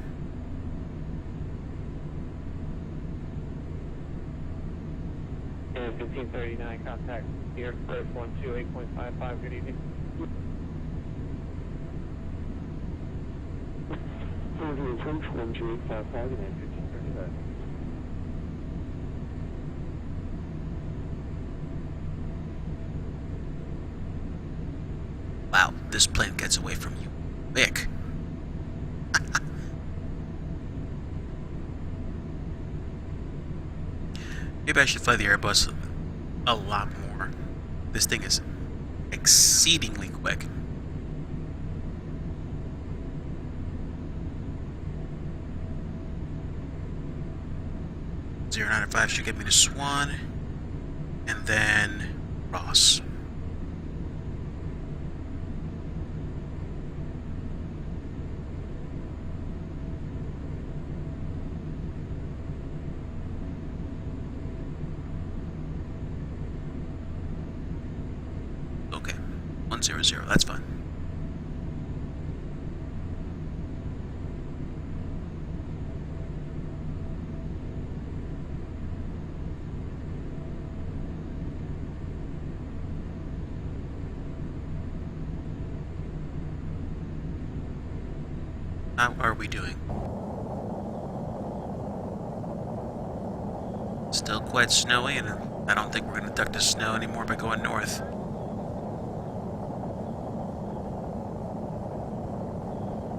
S5: And 1539, contact Air Express 128.55, good evening. Approach 128.55 and 1539.
S1: Wow, this plane gets away from you quick. Maybe I should fly the Airbus a lot more. This thing is exceedingly quick. Zero 905 should get me to Swan, and then Ross. Okay, 100, that's fine. How are we doing? Still quite snowy, and I don't think we're going to duck the snow anymore by going north.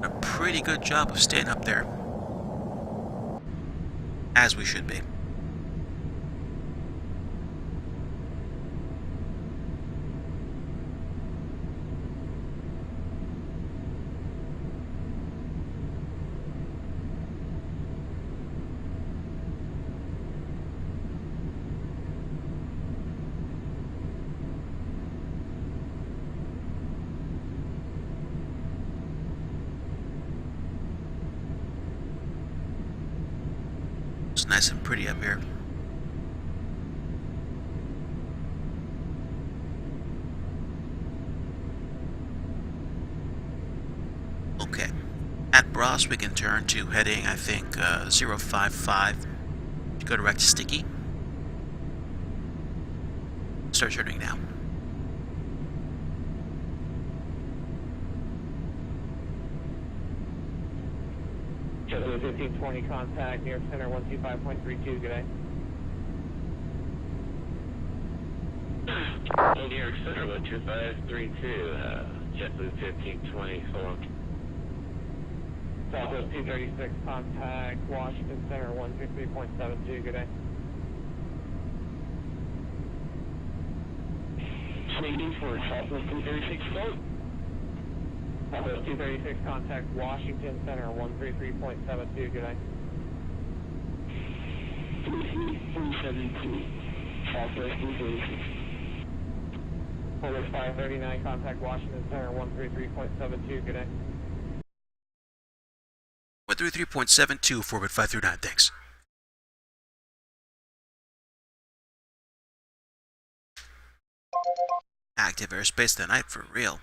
S1: A pretty good job of staying up there. As we should be. It's nice and pretty up here. Okay. At Bros, we can turn to heading, I think, 055 to go direct to Sticky. Start turning now.
S5: Just 1520, contact Air Center 125.32, good day.
S3: New York Center 12532, JetBlue 1520, so long.
S5: Southwest 236, contact Washington Center 133.72, good day.
S3: Speaking for Southwest 236, start.
S5: Southwest 236, contact Washington Center 133.72, good day.
S3: 372, Southwest 236.
S5: Forward 539, contact Washington Center 133.72, good day.
S1: 133.72 forward 539, thanks. Active airspace tonight for real.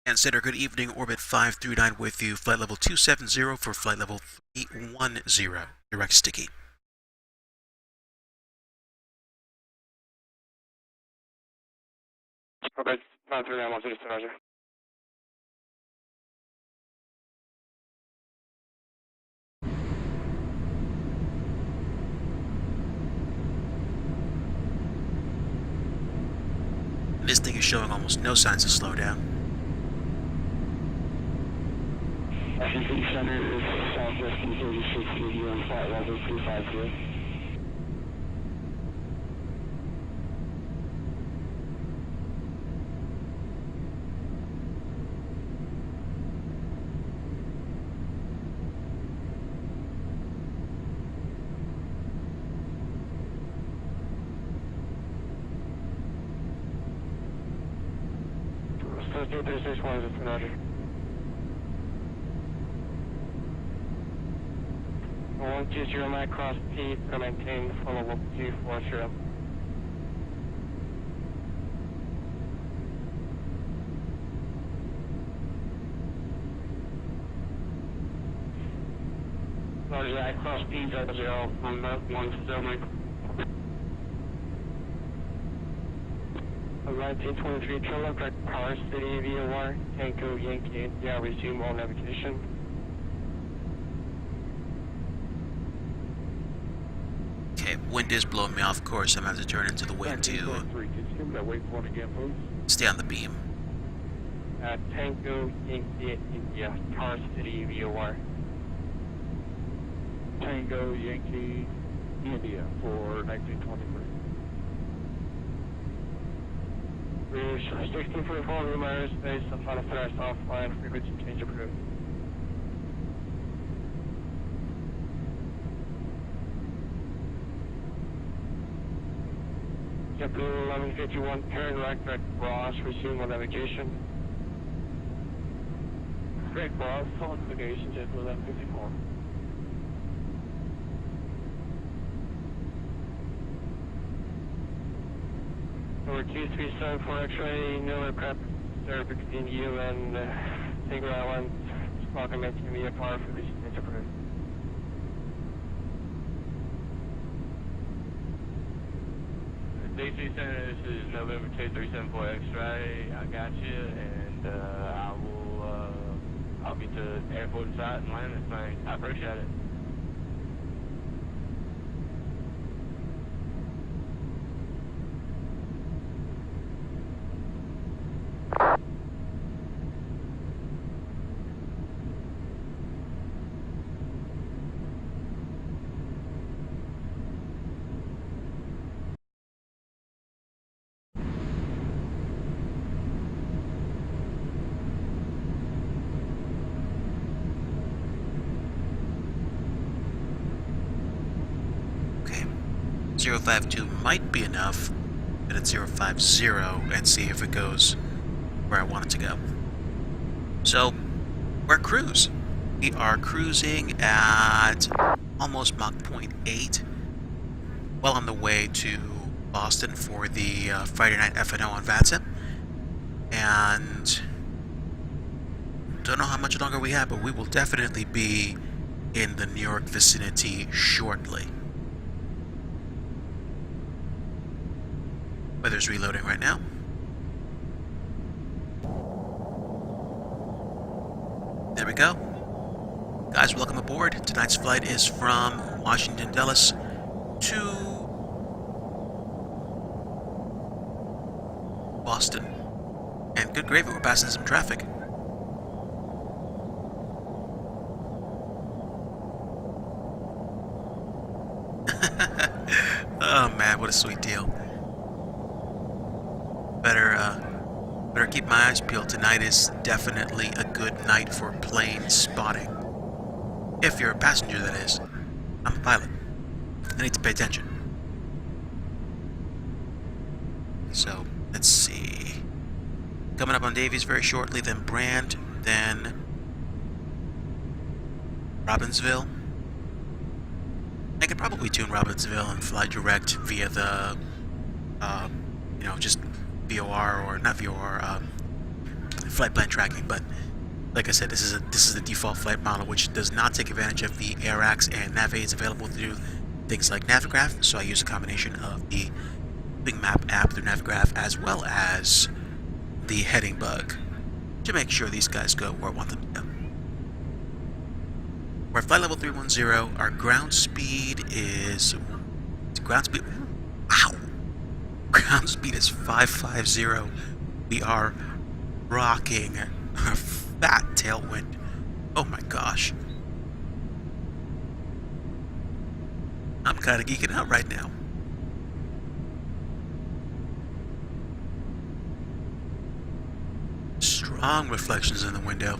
S1: And Center, good evening, Orbit 539 with you, flight level 270 for flight level 310, direct sticky.
S7: Okay, 939, 160, Roger.
S1: This thing is showing almost no signs of slowdown.
S3: Washington Center is Southwest 236, with you on flight level 250.
S7: So 236, 160, Roger.
S5: 120 might cross P to maintain flight level 240.
S3: Roger, I cross P 00 on the 1 Mike.
S5: 1923, Kilo, correct Power City, VOR, Tango, Yankee, India, resume all navigation.
S1: Okay, wind is blowing me off course. I'm going to have to turn into the wind to stay on the beam.
S5: Tango, Yankee, India, Power City, VOR.
S7: Tango, Yankee, India for 1923.
S5: Rouge 1644, room aerospace, the final flash offline, frequency change approved. JetBlue 1151, turn right, direct Ross, resume on navigation. Direct Ross, on navigation, JetBlue 1154. Over 2374 X-ray, no aircraft served between you and Tango Island, Squawk and maintain VFR for the change approved.
S8: DC Center, this is November 2374 X-ray. I got you, and I'll get to airport site and land this thing. I appreciate it.
S1: Okay, 052 might be enough, but it's 050 and see if it goes where I want it to go. So, we're cruise. We are cruising at almost Mach 0.8, well on the way to Boston for the Friday night FNO on VATSIM. And don't know how much longer we have, but we will definitely be in the New York vicinity shortly. Weather's reloading right now. There we go. Guys, welcome aboard. Tonight's flight is from Washington Dulles to Boston. And good gravy, we're passing some traffic. Oh man, what a sweet deal. Better keep my eyes peeled. Tonight is definitely a good night for plane spotting. If you're a passenger, that is. I'm a pilot. I need to pay attention. So, let's see. Coming up on Davies very shortly, then Brand, then Robbinsville. I could probably tune Robbinsville and fly direct via the, just VOR or not VOR, flight plan tracking. But like I said, this is the default flight model, which does not take advantage of the AirAx and NavAids available to do things like Navigraph. So I use a combination of the Bing Map app through Navigraph as well as the heading bug to make sure these guys go where I want them to go. We're at flight level 310. Our ground speed is... Wow! Ground speed is 550. We are rocking a fat tailwind. Oh my gosh. I'm kind of geeking out right now. Strong reflections in the window.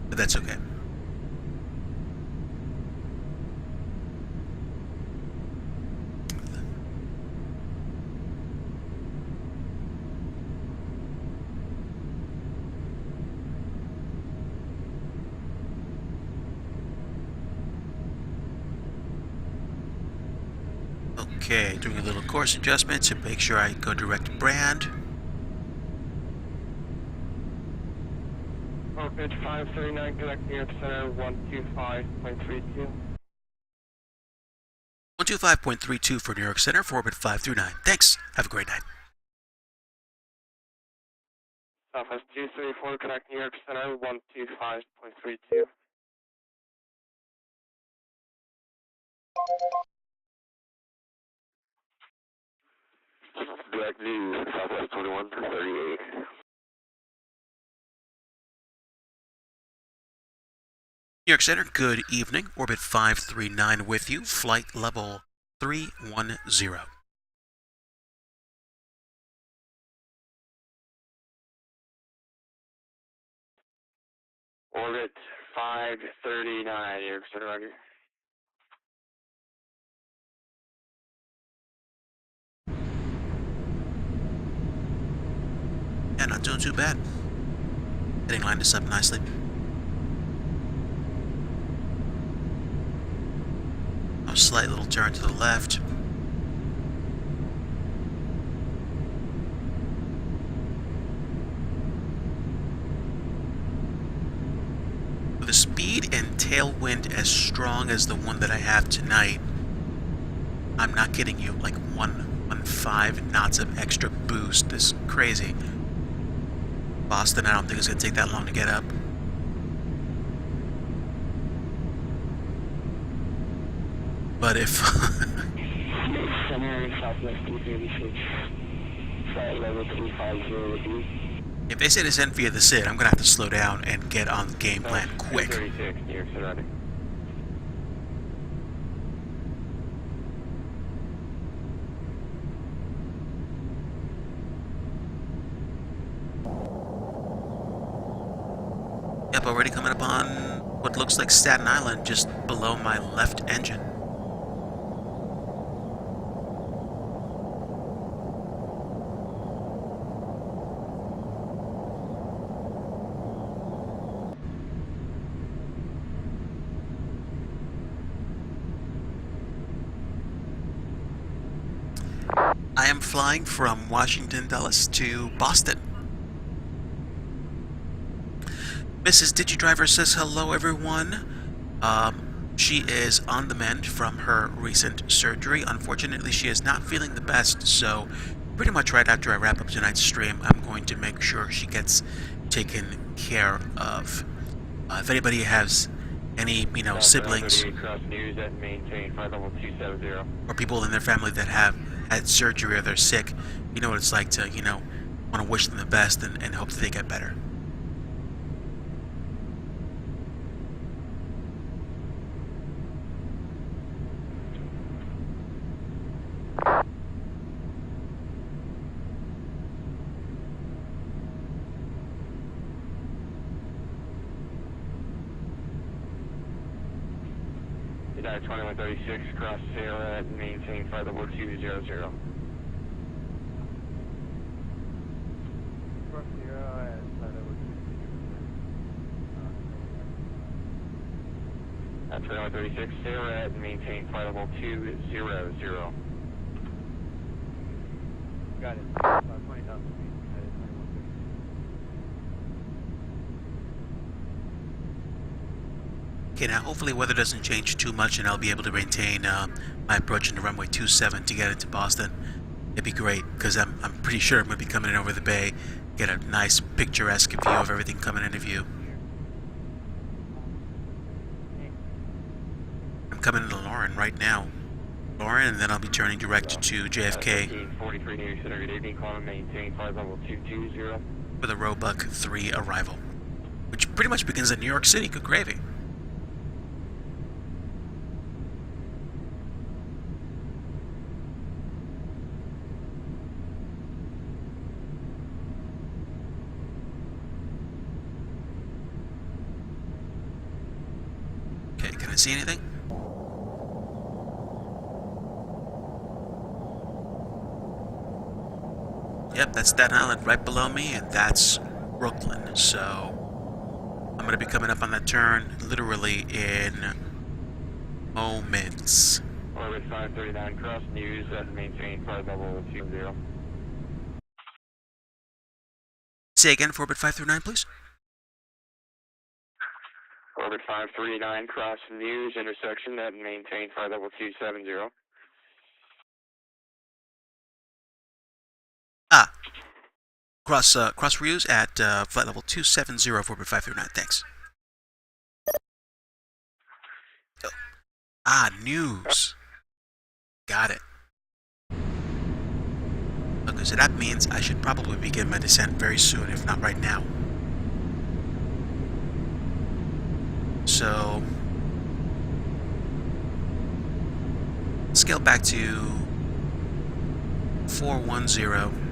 S1: But that's okay. Okay, doing a little course adjustment to make sure I go direct to Brand.
S5: Orbit 539, connect New York Center 125.32.
S1: 125.32 for New York Center for Orbit 539. Thanks. Have a great night.
S5: Southwest 234, connect New York Center 125.32.
S7: Direct News, Southwest 2138.
S1: New York Center, good evening. Orbit 539 with you. Flight level 310.
S3: Orbit 539, New York Center, roger.
S1: Yeah, not doing too bad. Heading lined us up nicely. A slight little turn to the left. With a speed and tailwind as strong as the one that I have tonight, I'm not kidding you, like 1.15 knots of extra boost. This is crazy. Boston, I don't think it's going to take that long to get up. But if...
S5: Center, Southwest 236, flight level 350 with you.
S1: If they say to send via the SID, I'm going to have to slow down and get on the game plan quick.
S3: 236, New York Center, roger.
S1: Yep, already coming up on what looks like Staten Island, just below my left engine. I am flying from Washington Dulles to Boston. Mrs. DigiDriver says hello, everyone. She is on the mend from her recent surgery. Unfortunately, she is not feeling the best, so pretty much right after I wrap up tonight's stream, I'm going to make sure she gets taken care of. If anybody has any, siblings
S3: Cross News at maintain flight level 270.
S1: or people in their family that have had surgery or they're sick, you know what it's like to, want to wish them the best and hope that they get better.
S8: United 2136, cross Sierra and maintain flight level 200. Cross Sierra and flight level 200. 2136, Sierra and maintain flight level 200. Got it. 20,000 feet, United 2136.
S1: Okay, now hopefully weather doesn't change too much and I'll be able to maintain my approach into runway 27 to get into Boston. It'd be great, because I'm pretty sure I'm going to be coming in over the bay, get a nice picturesque view of everything coming into view. I'm coming into Lauren right now. Lauren, and then I'll be turning direct to JFK
S8: 1543 New York Center, good evening, climb maintain flight level 220.
S1: for the Roebuck 3 arrival, which pretty much begins in New York City. Good gravy. Okay, can I see anything? Yep, that's Staten Island right below me, and that's Brooklyn. So I'm going to be coming up on that turn literally in moments.
S8: Orbit 539, cross news and maintain flight level 20.
S1: Say again for Orbit 539, please.
S8: Orbit 539, cross news intersection and maintain flight level 270.
S1: Cross Reuse at flight level 270 for Orbit 539. Thanks. News. Got it. Okay, so that means I should probably begin my descent very soon, if not right now. So, scale back to 410.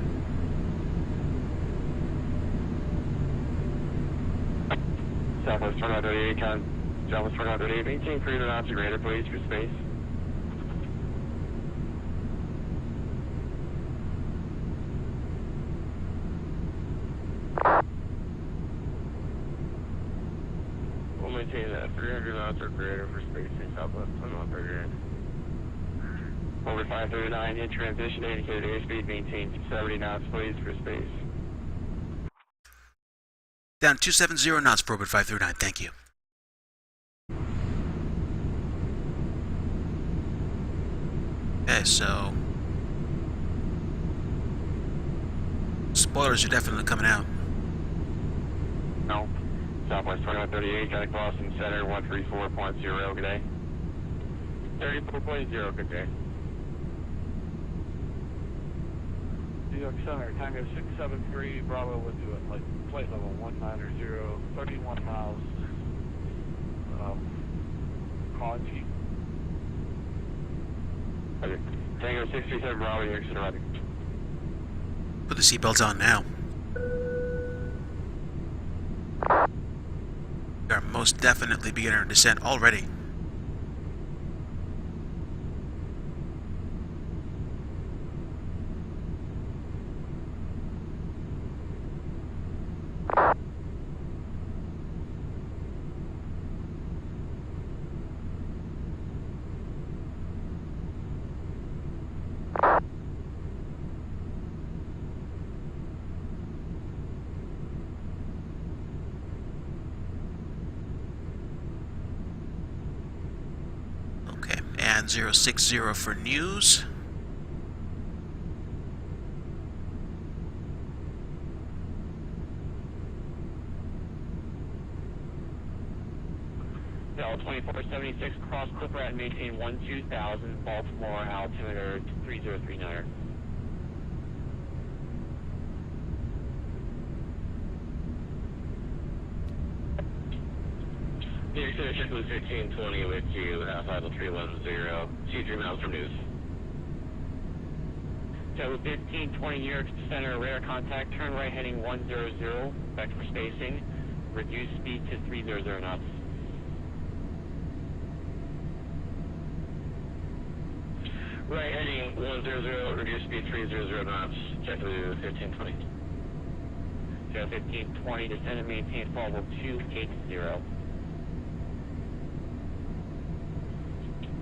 S8: Southwest 2938, Southwest 2938, maintain 300 knots or greater, please, for space. We'll maintain that 300 knots or greater for space in Southwest 2138. Over 539, in transition, indicated airspeed, maintain 70 knots, please, for space.
S1: Down 270 knots for Orbit 539, thank you. Okay, so spoilers are definitely coming out.
S8: No. Southwest 2138, got Boston Center 134.0, good day. 34.0, good day. New York Center, Tango 673, Bravo will do it, flight level 190, 31 miles, calling to you. Okay, Tango 637, Bravo, New York Center, ready.
S1: Put the seatbelts on now. We are most definitely beginning our descent already. Okay, and 060 for news.
S5: Bell 2476, cross Clipper and maintain 12000, Baltimore, altimeter 3039.
S8: New York City, Checklist 1520 with you, Final 310, C3 miles from News.
S5: So 1520 New York Center, radar contact, turn right heading 100, vector for spacing, reduce speed to 300 knots.
S8: Right heading 100, reduce speed 300 knots, check to 1520.
S5: So 1520, descend and maintain fall level 280.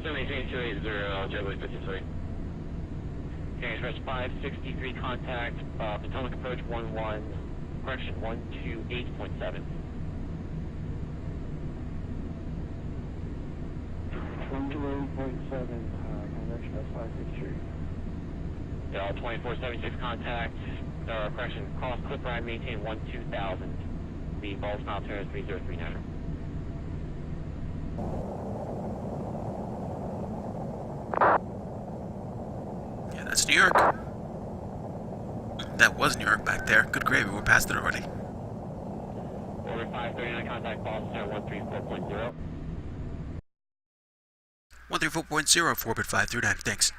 S8: So maintain 280, jetway 1520.
S5: Okay, express 563 contact, Potomac approach 11, correction 128.7.
S4: 128.7, express 563.
S5: Bell 2476 contact, correction, cross Clipper and maintain 12000. The Baltimore altimeter 3039.
S1: Yeah, that's New York. That was New York back there. Good gravy, we're past it already.
S5: Orbit 539 contact Boston Center 134.0.
S1: 134.0 for orbit 539, thanks.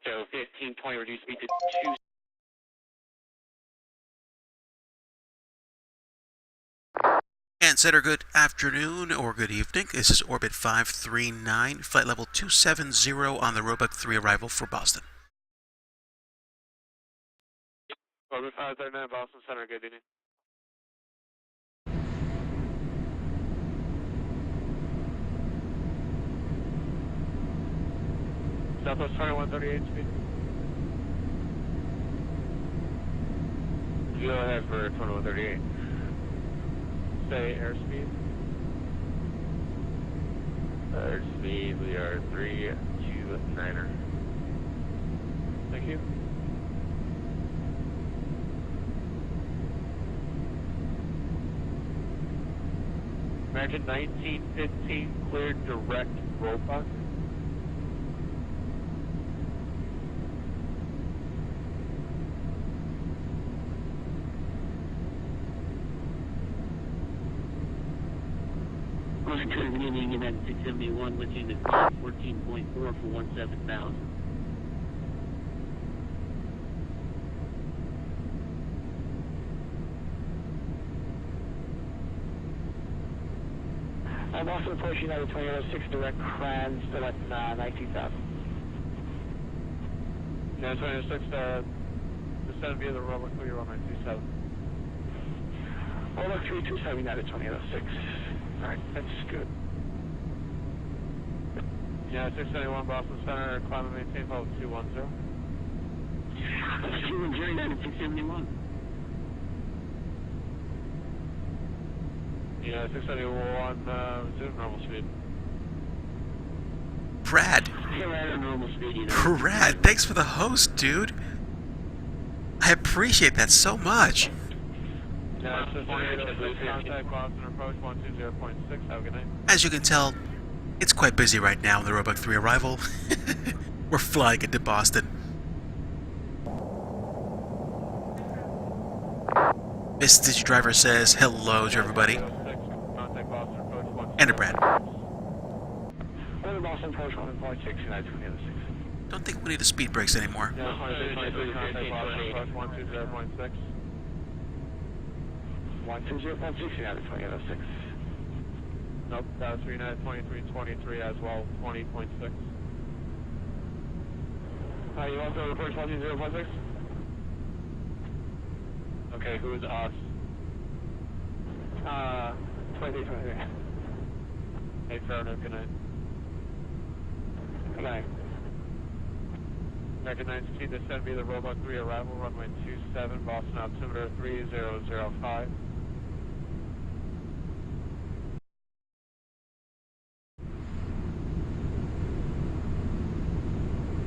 S5: So 1520, reduce speed to 2.
S1: And Center, good afternoon or good evening. This is Orbit 539, flight level 270 on the Roebuck 3 arrival for Boston.
S7: Orbit 539, Boston Center, good evening. Southwest 2138 speed. Go ahead for 2138. Say airspeed.
S8: Airspeed, we are 329er.
S7: Thank you. American 1915 cleared direct Roebuck.
S5: Good evening, United 671, with you, the 14.4 for 17,000. Boston approach United 2006, direct Cran, still at 19,000.
S7: United 2006, descend via the Roebuck 3, runway 27.
S5: Roebuck 327, United 2006. Alright, that's good.
S7: United 671, Boston Center, climb and maintain level 210.
S5: 210, United 671.
S7: United 671, resume normal speed.
S1: Brad.
S5: Normal speed, United.
S1: Brad, thanks for the host, dude. I appreciate that so much.
S7: United 671, contact Boston approach 120.6, have a good night.
S1: As you can tell, it's quite busy right now on the Roebuck 3 arrival. We're flying into Boston. Miss Digi Driver says hello to everybody.
S7: Contact Boston approach 120.
S1: And to Brad.
S5: Boston approach 1.6, United 2006.
S1: Don't think we need the speed brakes anymore.
S7: United 2023, contact Boston approach 120.6.
S5: 120.6, United 2006.
S7: Nope, that was for United 2323 as well, 20.6. You want to approach 120.6? Okay, who's us? 2323. Hey, fair enough, good night.
S5: Good night.
S7: American 19, descend via the Roebuck 3 arrival, runway 27, Boston altimeter 3005.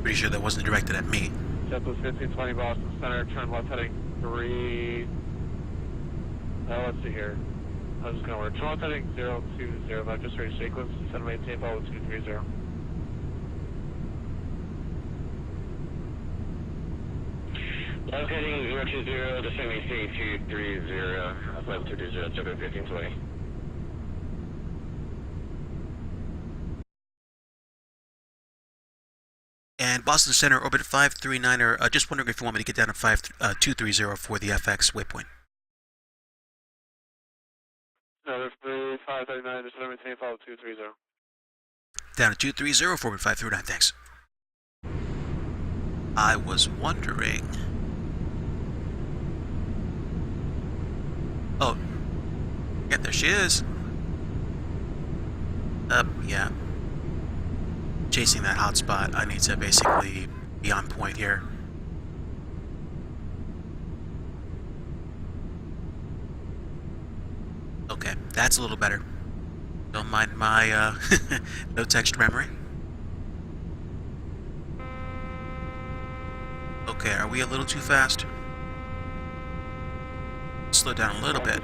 S1: Pretty sure that wasn't directed at me.
S7: JetBlue 1520 Boston Center, turn left heading 3. Let's see here. I'm just going to work. 12 heading 020, I've just ready sequence, descend and maintain follow 230.
S3: Left heading 020, descend maintain 230, level 220, check 1520.
S1: And Boston Center, orbit 539er, just wondering if you want me to get down to 230 for the FX waypoint.
S7: No, there's 539, descend and maintain follow 230.
S1: Down to 230 for orbit 539, thanks. I was wondering... Oh, yeah, there she is. Yeah. Chasing that hot spot, I need to basically be on point here. Okay, that's a little better. Don't mind my no text memory. Okay, are we a little too fast? Slow down a little bit.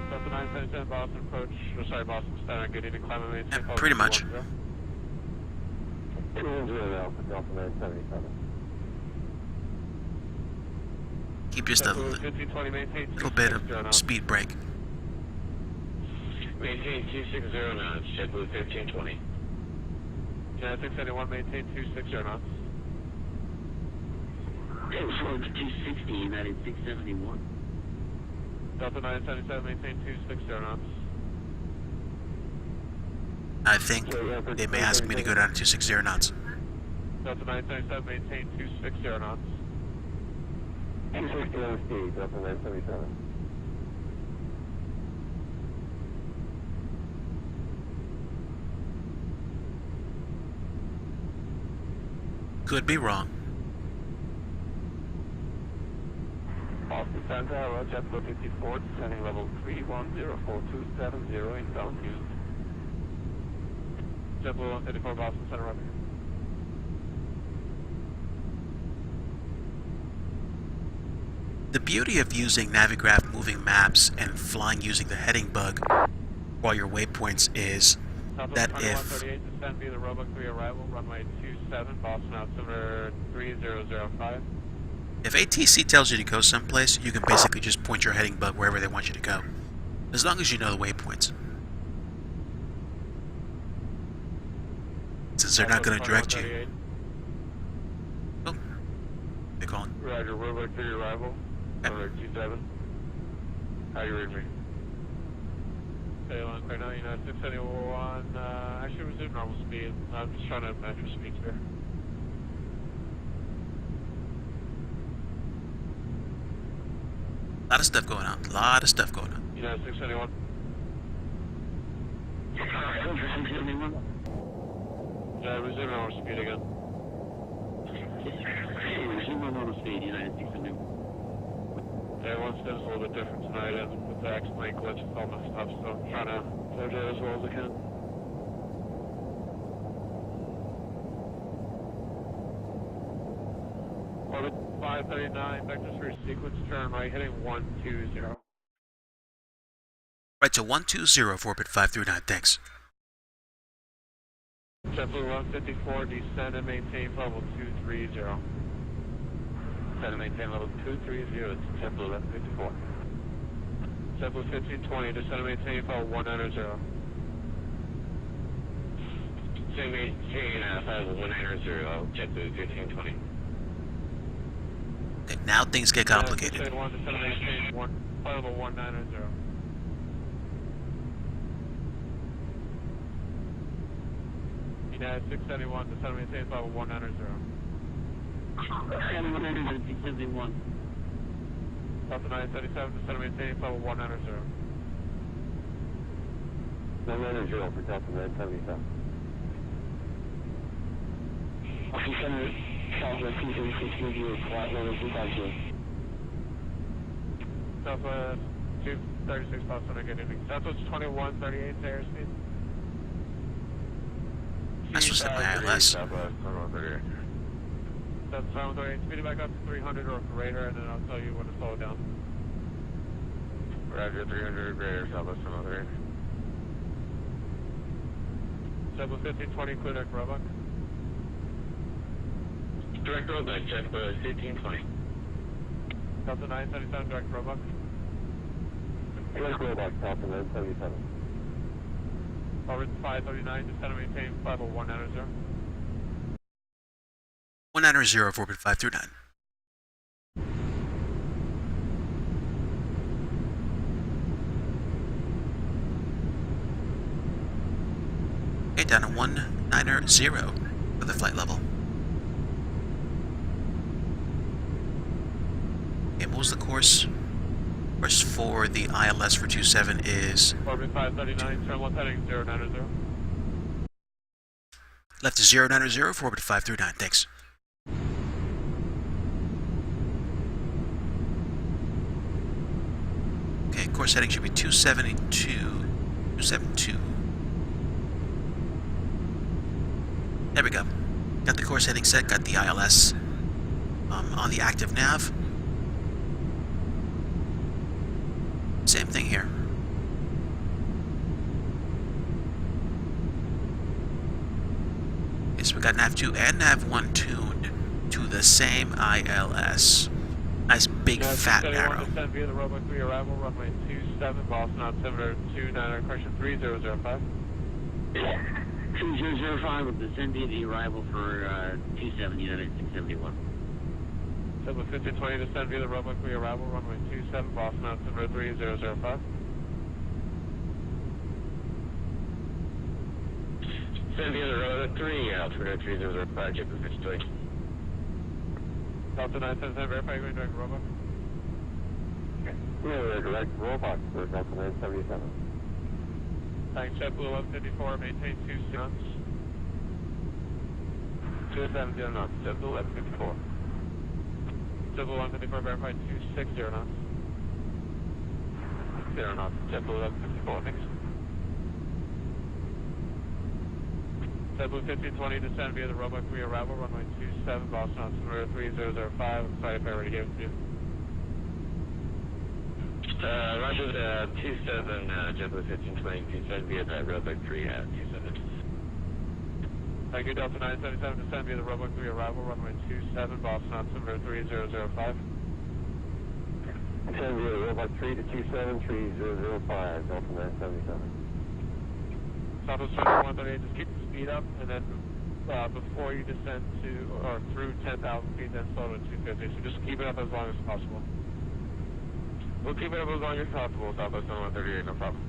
S7: Delta 977 Boston approach, Boston Center, good evening, climb and maintain follow
S1: Pretty much.
S7: 210.
S8: Alpha, Delta 977.
S1: Keep just a little bit of speed break.
S3: Maintain 260 knots, JetBlue 1520.
S7: United 671, maintain 260 knots.
S2: Forward to 260, United 671.
S7: Delta 977, maintain 260 knots.
S1: I think they may ask me to go down to 260 knots.
S7: Delta 977, maintain 260 knots.
S8: 260 on speed, Delta 977.
S7: Could be wrong. Boston Center, JetBlue 54, descending level 3104270, inbound used. JetBlue 154, Boston Center, up.
S1: The beauty of using Navigraph moving maps and flying using the heading bug while your waypoints is that if
S7: descend via the Roebuck 3 arrival, runway 27, Boston altimeter 3005.
S1: if ATC tells you to go someplace, you can basically just point your heading bug wherever they want you to go, as long as you know the waypoints. Since they're not going to direct you. Oh, they calling.
S7: Roger, Roebuck 3 arrival, runway 27. How you read me? Okay, right now, United 671, actually resume normal speed. I'm just trying to match your speeds here.
S1: A lot of stuff going on. A lot of stuff going on.
S7: United 671.
S2: 671.
S7: Yeah, resume normal speed again.
S2: Resume normal speed, United 671.
S7: Yeah, one step's a little bit different tonight, and with the X-Link glitch, it's all messed up, so I'm trying to do it as well as I can. Orbit 539, vectors for your sequence turn right, heading 120.
S1: Right to 120 for orbit 539, thanks.
S7: JetBlue 154, descend and maintain level 230. Descend and maintain level 230, it's JetBlue 154. JetBlue 1520, descend and maintain level 190.
S3: Descend and maintain level 190, JetBlue 1520.
S1: Okay, now things get complicated.
S7: Descend and maintain level 190. United 671, descend and maintain level 190.
S2: 671.
S7: Delta 977, descend and maintain level 190.
S8: 190 for Delta 977.
S2: Boston Center, Southwest 236, radio, flight level 252.
S7: Southwest 236, Boston, good evening. Southwest 2138, airspeed.
S1: That's what's at my ILS.
S7: Southwest That's fine with 38. Speed it back up to 300 or greater, and then I'll tell you when to slow it down.
S8: Roger, 300 or greater, Southwest 103.
S7: JetBlue 1520, clear deck Roebuck.
S8: Direct Roebuck, JetBlue 1520.
S7: Delta 977, direct Roebuck.
S8: Direct Roebuck, Delta 977.
S7: Forward 539, descend and maintain level 190.
S1: 190, orbit 539. Okay, down to 190 for the flight level. Okay, what was the course? Course for the ILS for 27 is
S7: Orbit 539, turn left heading 090.
S1: left is 090 for orbit 539. Thanks. Okay, course heading should be 272. There we go. Got the course heading set, got the ILS on the active nav. Same thing here. Okay, so we got nav 2 and nav 1 tuned to the same ILS. Nice big fat arrow.
S7: Descend via the Roebuck 3 arrival, runway 27, Boston altimeter 29, correction 3005.
S5: 2005 will descend via the arrival for 27 United 671.
S7: JetBlue 1520, descend via the Roebuck 3 arrival, runway 27, Boston altimeter 3005.
S8: Descend via the Roebuck 3, altimeter 3005, JetBlue 1520.
S7: Delta 977, verify you're going direct Roebuck.
S8: Yeah, direct Roebuck for Delta 977.
S7: Thanks, JetBlue 1154, maintain 26 knots.
S8: 270 knots, JetBlue 1154.
S7: JetBlue 154, verify 260 knots.
S8: 0 knots, JetBlue 1154, thanks.
S7: JetBlue 1520, descend via the Roebuck 3 arrival, runway 27, Boston altimeter 3005. I'm sorry if I already gave it to you.
S8: Roger, 27, JetBlue 1520, descend via the Roebuck 3, 27.
S7: Thank you, Delta 977, descend via the Roebuck 3 arrival, runway 27, Boston altimeter 3005.
S8: Descend via Roebuck 3 to 27, 3005, Delta 977.
S7: Southwest 2138, just keep the speed up, and then before you descend to, or through 10,000 feet, then slow to 250, so just keep it up as long as possible.
S8: We'll keep it up as long as possible, Southwest 2138, no problem.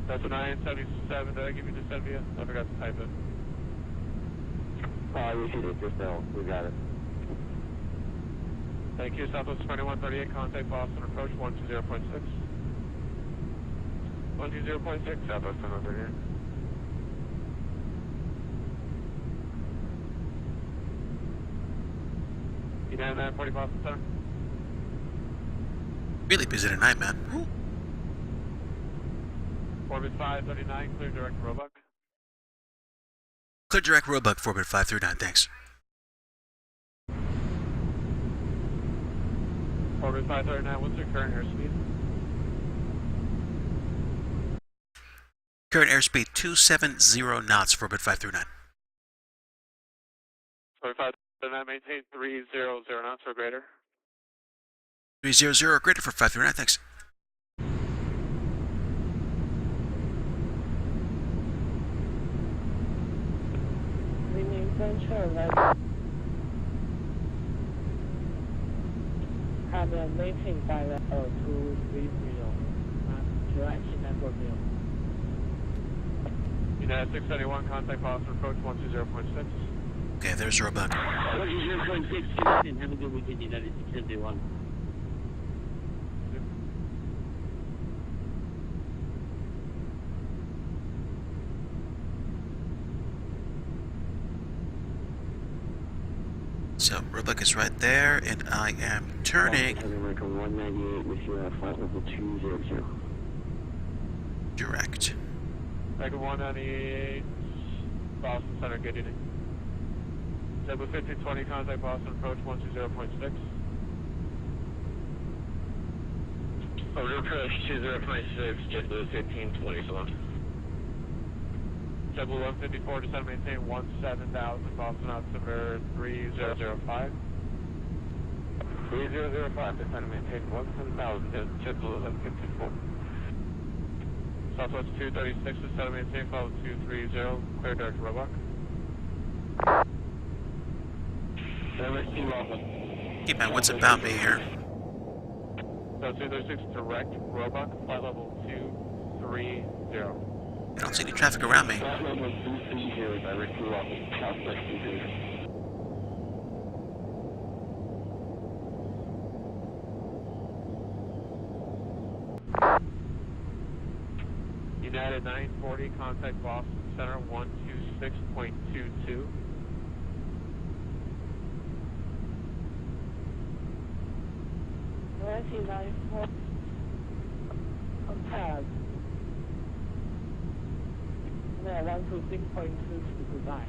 S7: That's a 977, did I give you descend via? I forgot to type it.
S8: You see it just now, we got it.
S7: Thank you, Southwest 2138, contact Boston, approach 120.6.
S8: 120.6, Southwest 2138.
S7: United 940 Boston Center.
S1: Really busy tonight, man. Woo.
S7: Orbit 539, clear direct Roebuck.
S1: Clear direct Roebuck for orbit 539, thanks.
S7: Orbit 539, what's your current airspeed?
S1: Current airspeed 270 knots for orbit 539.
S7: Orbit 539, maintain 300 knots or greater.
S1: 300 or greater for 539, thanks.
S5: Remain control, have a maintain pilot 230, direction network view.
S7: United 671, contact Boston, approach 120.6.
S1: Okay, there's Roebuck.
S5: 120.6, Houston, have a good weekend, United 671.
S1: So Roebuck is right there, and I am turning
S5: America 198 with your flight level 200.
S1: direct.
S7: America 198, Boston Center, good evening. JetBlue 1520, contact Boston approach 120.6.
S3: Over approach 20.6, JetBlue 1520, so long.
S7: JetBlue 154, descend maintain 17,000, Boston altimeter 3005.
S8: 3005, descend maintain 17,000, JetBlue 1154.
S7: Southwest 236, descend maintain follow 230, clear direct Roebuck.
S1: Keep my wits about me here.
S7: So 236, direct Roebuck, flight level 230.
S1: I don't see any traffic around me.
S8: Flight level 230, direct Roebuck, Southwest 236.
S7: United 940, contact Boston Center 126.22.
S5: Nancy 94. Contact. Yeah, 126.229.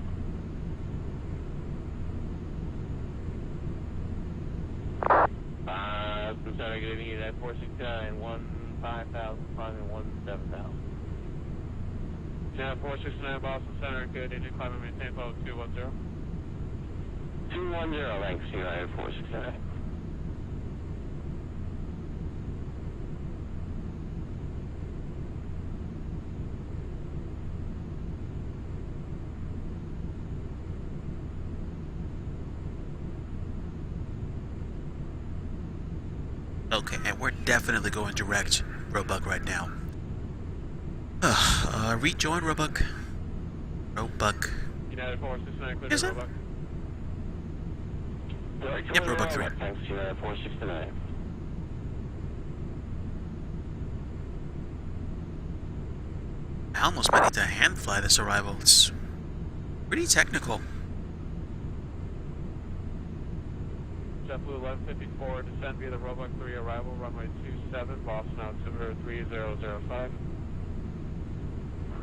S3: Center, good evening, United 469, 15,000, climbing 17,000.
S7: United 469, Boston Center, good evening, climate maintain follow 210.
S3: 210, thanks, United 469.
S1: Okay, and we're definitely going direct Roebuck right now. Rejoin Roebuck. Roebuck.
S7: United 469, clear
S1: Is
S7: to
S1: it?
S7: Roebuck.
S1: Yep, Roebuck 3.
S3: Thanks, United 469.
S1: I almost might need to hand fly this arrival. It's pretty technical.
S7: JetBlue 1154, descend via the Roebuck 3 arrival, runway 27, Boston altimeter 3005.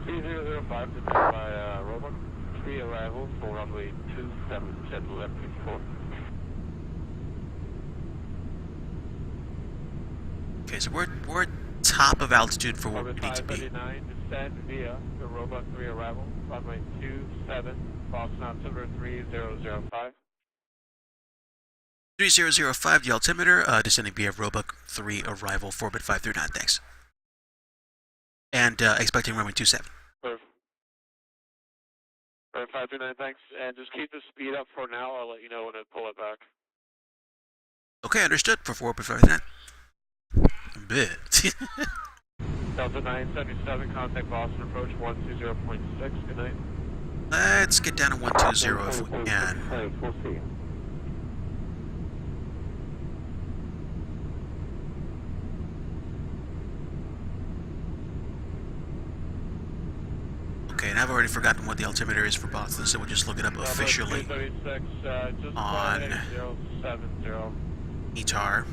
S3: 3005, descend by Roebuck 3 arrival for runway 27, JetBlue 1154.
S1: Okay, so we're top of altitude for where we
S7: Orbit
S1: need to be.
S7: 539, descend via the Roebuck 3 arrival, runway 27, Boston altimeter 3005.
S1: 3005, the altimeter, descending via Roebuck 3 arrival, 4-bit 539, thanks. And expecting runway 27.
S7: Perfect. 539, thanks. And just keep the speed up for now. I'll let you know when I pull it back.
S1: Okay, understood, for 4-bit 539. Bit.
S7: Delta 977, contact Boston approach 120.6. Good night.
S1: Let's get down to 120 if we can.
S8: Thanks, we'll see you.
S1: Okay, and I've already forgotten what the altimeter is for Boston, so we'll just look it up officially
S7: 236, just
S1: on
S7: 070.
S1: ETAR.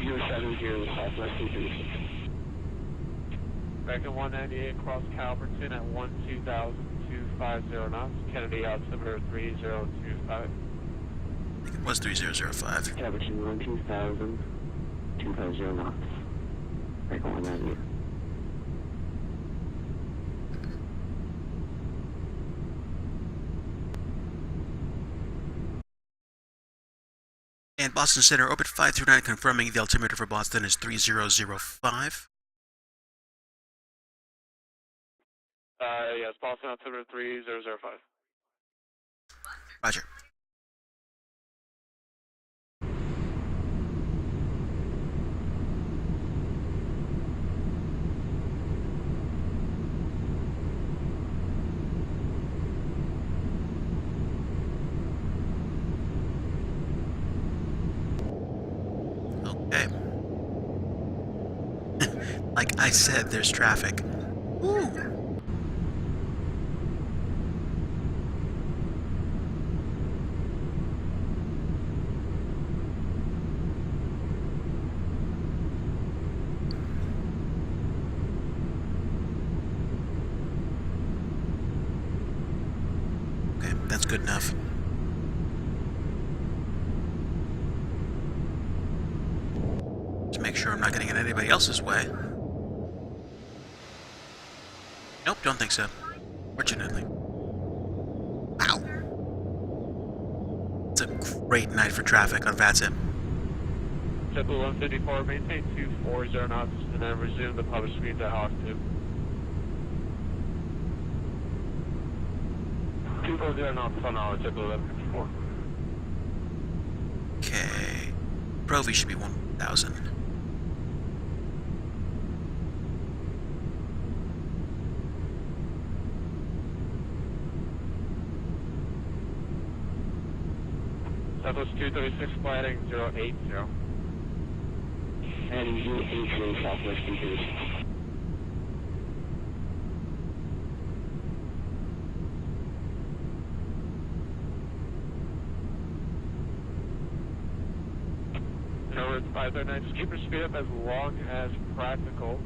S8: 070, Southwest 236.
S7: Back at 198, cross Calverton at 12,250 knots. Kennedy altimeter 3025.
S1: I think it was 3005.
S8: Calverton 12,250 knots. Back at 198.
S1: And Boston Center, orbit 539, confirming the altimeter for Boston is 3005.
S7: Yes, Boston altimeter 3005.
S1: Roger. Okay. Like I said, there's traffic. Ooh. That's good enough. Just make sure I'm not getting in anybody else's way. Nope, don't think so. Fortunately. Wow. It's a great night for traffic on VATSIM.
S7: JetBlue 154, maintain 240 knots, and then resume the public speeds at Hawk 2. 240 knots on JetBlue 154.
S1: Okay. Provy should be 1,000.
S7: Southwest 236, flighting 080.
S5: Heading 080, Southwest 236.
S7: Over 539, just keep your speed up as long as practical,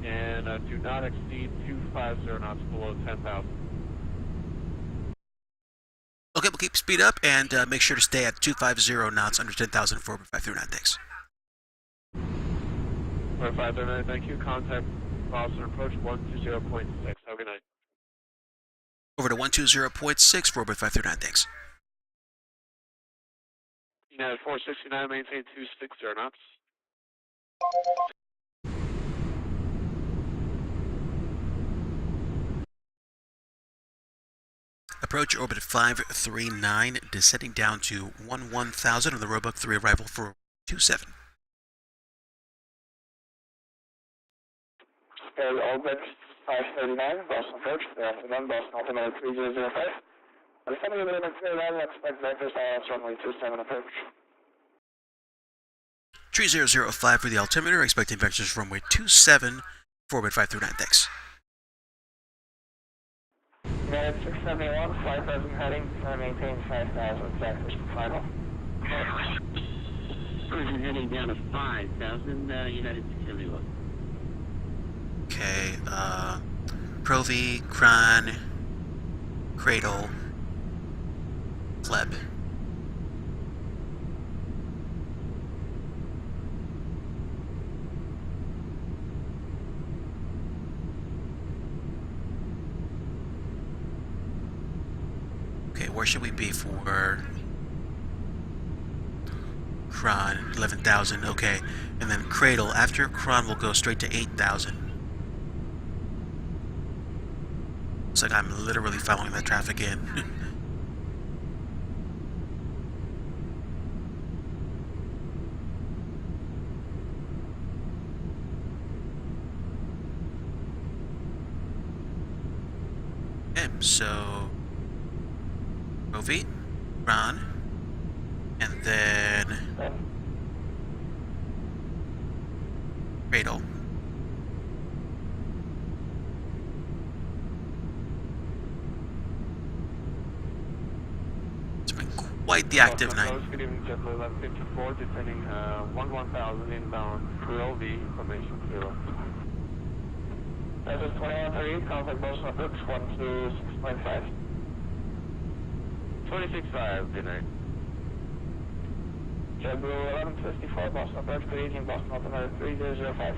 S7: and do not exceed 250 knots below 10,000.
S1: Okay, we'll keep speed up and make sure to stay at 250 knots under 10,000 for 539. Thanks.
S7: Over 539, thank you. Contact Boston approach 120.6. Have a good night.
S1: Over to 120.6 for 539. Thanks.
S7: United 469, maintain 260 knots.
S1: Approach orbit 539, descending down to 11,000 on the Roebuck 3 arrival for 27.
S2: Orbit 539, Boston approach, good afternoon, Boston altimeter 3005. Descending to limit 39, expect vector silence, runway 27 approach.
S1: 3005 for the altimeter, expecting vectors runway 27 for orbit 539. Thanks.
S2: United 671, flight present heading, maintain 5,000, vectors for final.
S5: Present heading down to 5,000, United 671.
S1: Okay, Provy, Kron, Cradle, Pleb. Okay, where should we be for Kron? 11,000, okay. And then Cradle. After Kron, we'll go straight to 8,000. Looks like I'm literally following that traffic in. Okay, so Rovi, Ron, and then Cradle. It's been quite the active night.
S7: Good evening, JetBlue 1154, descending 11,000 inbound, Creole V, information 0.
S2: This is 2138, contact Boston approach 126.5.
S7: 26.5, good night.
S2: JetBlue 1154, Boston approach, good evening, Boston altimeter 3005.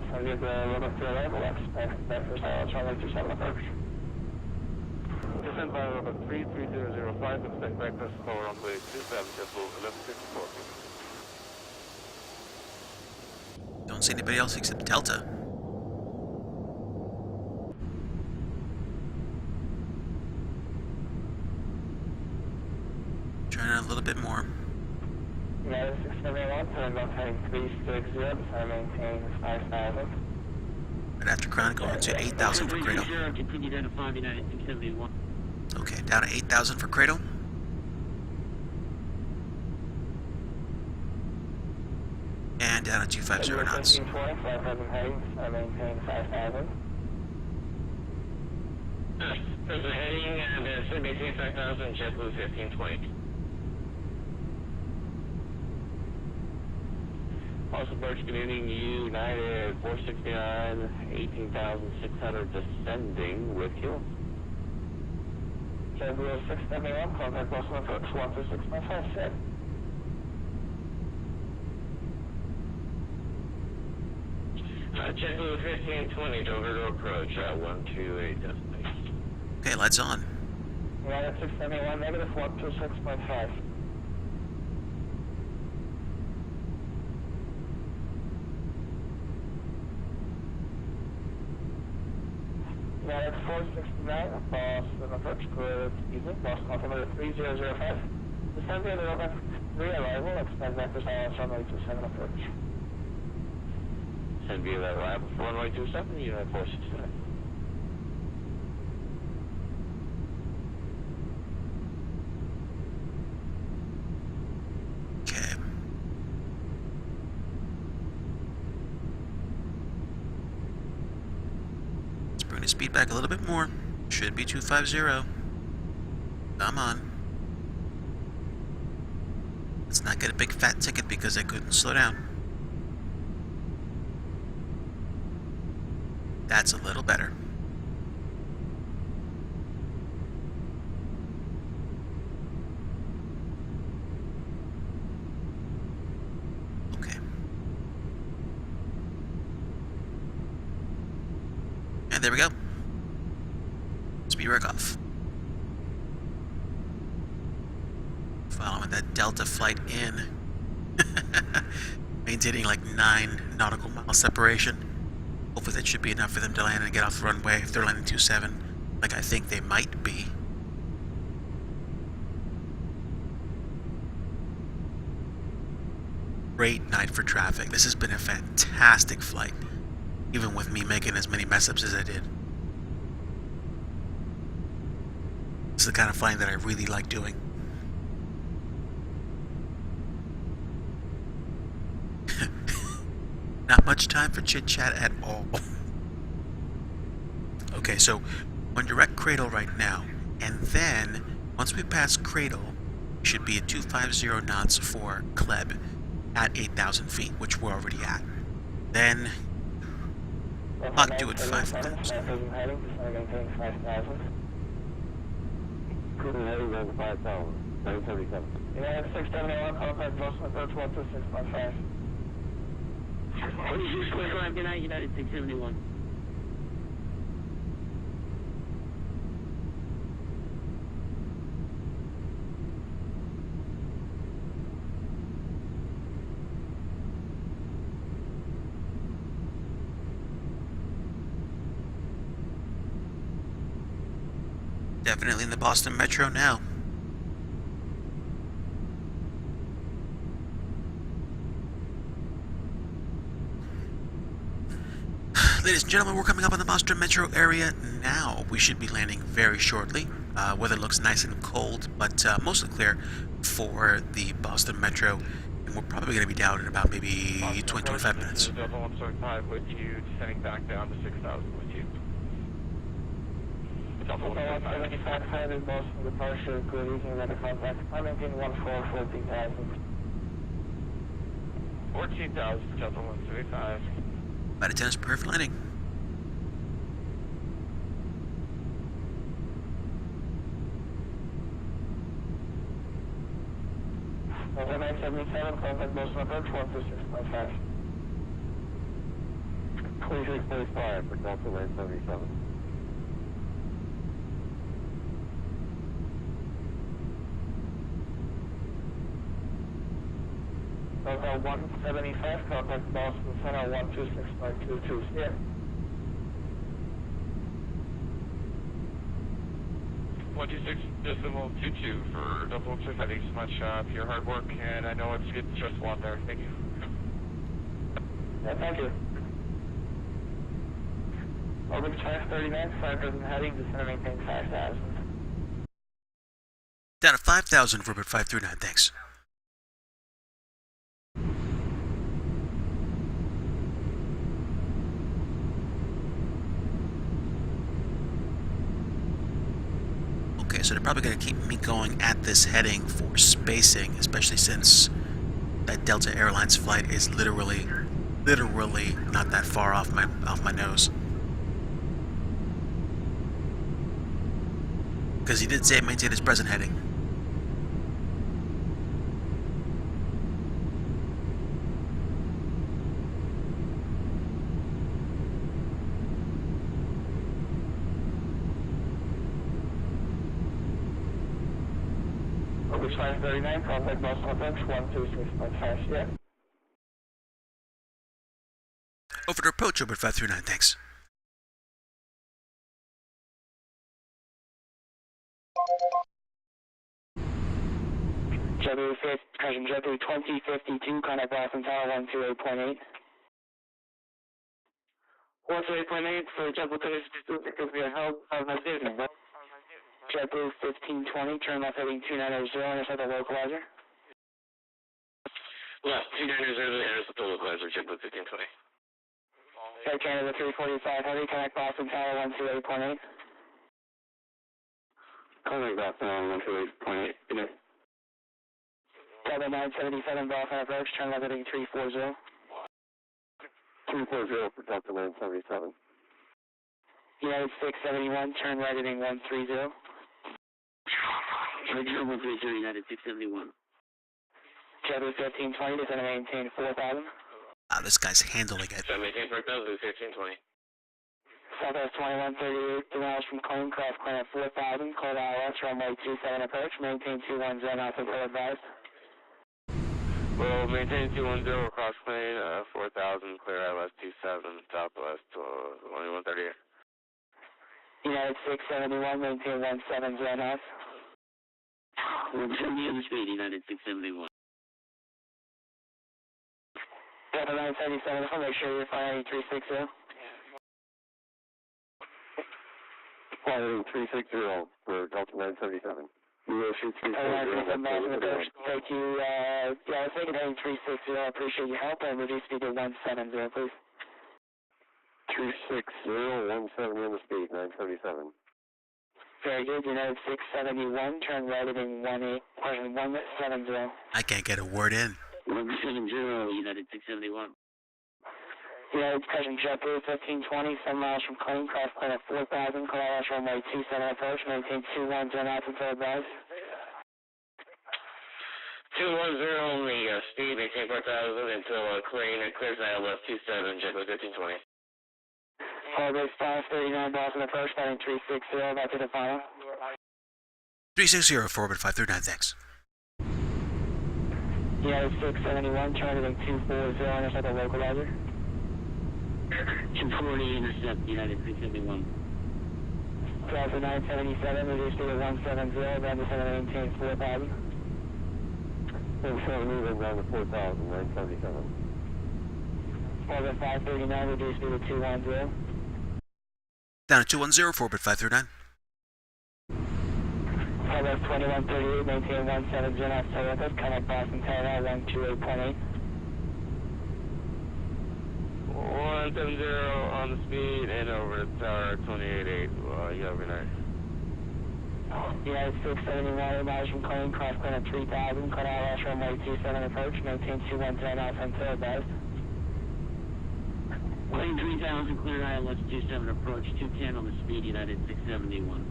S2: Target Roebuck 3 arrival, expect vector silence, runway 27 approach.
S7: Descend by Roebuck 33005, expect vector slow runway 27, JetBlue 1154.
S1: Don't see anybody else except Delta. Trying out a little bit more.
S2: United 671, turn left heading 360, descend maintain 5,000.
S1: Right after Kron, going to 8,000 for Cradle.
S5: Continue down to 5 United 671.
S1: Okay, down to 8,000 for Cradle. And down to 250 knots.
S2: 1520, flight present heading, maintain 5,000.
S5: Present heading and should maintain 5,000, JetBlue 1520.
S7: Also, Birch, good evening, United 469, 18,600 descending with you.
S5: JetBlue 671, contact Boston approach 126.5, set.
S3: JetBlue 1520, Dover to approach, 128 destination.
S1: Okay, lights on.
S5: United 671, negative 126.5. United 469, Boston approach, good evening, Boston altimeter 3005. Descend to the runway 3 arrival, expect vector silence runway 27 approach.
S3: Send view that arrival for runway 27, United 469.
S1: Okay. Let's bring the speed back a little bit more. Should be 250. Come on. Let's not get a big fat ticket because I couldn't slow down. That's a little better. Okay. And there we go. Speed rec off. Following that Delta flight in. Maintaining like 9 nautical mile separation. Hopefully that should be enough for them to land and get off the runway if they're landing 27, like I think they might be. Great night for traffic. This has been a fantastic flight, even with me making as many mess-ups as I did. This is the kind of flying that I really like doing. Not much time for chit-chat at all. Okay, so on direct cradle right now, and then once we pass cradle, we should be at 250 knots for Kleb at 8,000 feet, which we're already at. Then I'll do it 5,000.
S3: Couldn't heading on 5,000, 977.
S5: United 671, contact Boston approach 126.5.
S3: 26.5, good night, United 671.
S1: Definitely in the Boston Metro now. Ladies and gentlemen, we're coming up on the Boston Metro area now. We should be landing very shortly. Weather looks nice and cold, but mostly clear for the Boston Metro. And we're probably going to be down in about maybe 20-25 minutes.
S7: Delta 175 with you, descending back down to 6,000 with you. Delta
S5: 175, headed Boston departure, good evening, weather contact, climbing in 14,000.
S7: 14,000, Delta 175.
S1: About a 10 is perfect landing.
S5: Delta 977, contact Boston approach 126.5.
S3: 26.5 for Delta 977.
S5: Delta 175, contact Boston Center 126.22, yeah.
S7: 126.22 for Delta 125. Thanks so much for your hard work, and I know it's getting stressful out there. Thank you.
S5: Yeah, thank you. Orbit 539, 5,000 heading, descend and maintain 5,000.
S1: Down to 5,000 for Orbit 539, thanks. Okay, so they're probably going to keep me going at this heading for spacing, especially since that Delta Airlines flight is literally not that far off my nose. Because he did say maintain his present heading.
S2: Over 539, contact Boston Approach 126.5, yeah.
S1: Over to approach, over 539, thanks.
S5: JetBlue 2052, contact Boston Tower 128.8. 128.8 for JetBlue 2052, because we are held by my business. JetBlue 1520, turn left heading 2900, intercept the localizer.
S3: Left, 2900, intercept the localizer, JetBlue 1520.
S5: Air Canada 345 Heavy, connect Boston Tower 128.8.
S2: Contact Boston Tower 128.8, good night.
S5: Delta 977 Boston approach, turn left heading 340.
S2: 340 for Delta 977.
S5: United 671, turn right heading 130.
S3: Regular 130, United 671.
S5: JetBlue 1520, descend and maintain 4,000.
S1: Wow, this guy's handling it.
S3: So maintain 4,000, 1520.
S5: Southwest 2138, 2 miles from Cone, cross climb at 4,000, call ILS, runway 27 approach, maintain 210 knots until advised.
S7: Well, maintain 210, cross plane, 4,000, clear ILS 27, southwest, 2138.
S5: United 671, maintain 170 knots.
S3: 170 on the speed, United 671.
S5: Delta 977, I'll make sure you're flying 360.
S2: Flying 360 for Delta 977.
S5: Thank you, I was thinking heading 360, I appreciate your help, and reduce speed to 170, please.
S2: 360, 170 on the speed, 977.
S5: Very good, United 671, turn right heading 170.
S1: I can't get a word in.
S3: 170, United 671.
S5: United Crescent JetBlue 1520, 7 miles from Cone, cross plane at 4,000, call ILS runway 27 approach, maintain 210 knots until advised.
S3: 210 on the speed, maintain 4,000 until clears ILS 27, JetBlue 1520.
S5: Harbase 539, Boston approach, flying 360, back to the final.
S1: 360 for orbit 539, thanks.
S5: United 671, targeting 240, intercept the localizer.
S3: 240, intercept, United 671.
S5: Delta 977, reduce speed to 170, then descend and maintain 4,000.
S2: 170, then down to 4,000, 977.
S5: Orbit 539, reduce speed to 210.
S1: Down to 210 for orbit 539.
S5: Southwest 2138, maintain 170 knots terrific, connect Boston Tower 128.8.
S7: 170 on the speed and over to tower 288. You have a good night.
S5: United 671, 8 miles from Cone, cross plane at 3,000, cut ILS runway 27 approach, maintain 210 knots until advised.
S3: Plane 3,000, clear ILS 27 approach, 210 on the speed, United 671.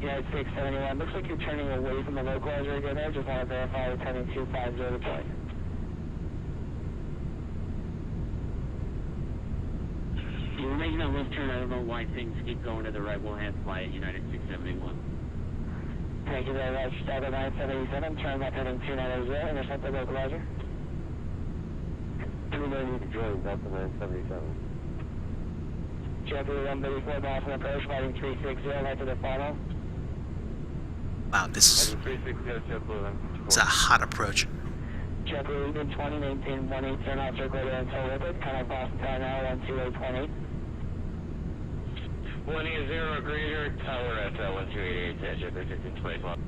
S5: United 671, looks like you're turning away from the localizer again there, just want to verify we're turning 250 to point.
S3: We're making a left turn, I don't know why things keep going to the right, we'll have to fly at United 671.
S5: Thank you very much, Delta 977, turn left heading 290, intercept the localizer.
S2: 290 to join Delta 977.
S5: JetBlue 134, Boston approach, flighting 360, right to the final.
S1: Wow, this is
S7: 360, JetBlue,
S1: it's a hot approach.
S5: JetBlue 20, maintain 180 knots circle until orbit, connect Boston Tower now 128.8.
S3: 180, greater, tower at 1288, JetBlue 1520.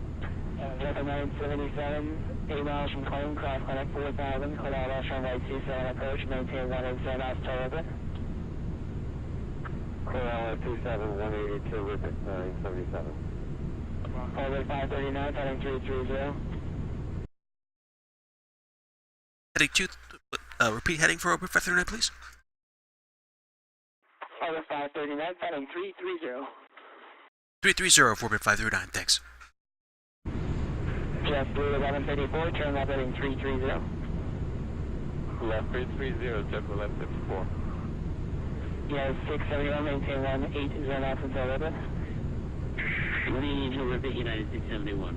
S5: Delta 977, 8 miles from Cone, cross connect 4,000, call ILS runway 27 approach, maintain 180 knots till orbit.
S2: Corral 27, 182, Ribbit 977.
S5: Orbit 539, heading 330.
S1: Heading 2, repeat heading for orbit 539, please.
S5: Over 539, heading 330.
S1: 330 for bit 539, thanks.
S5: JetBlue 1154, turn left heading 330.
S7: Left 330, JetBlue 1154.
S5: Yeah, 671, maintain 180 knots until Ribbit.
S9: 180 until Ribbit, United 671.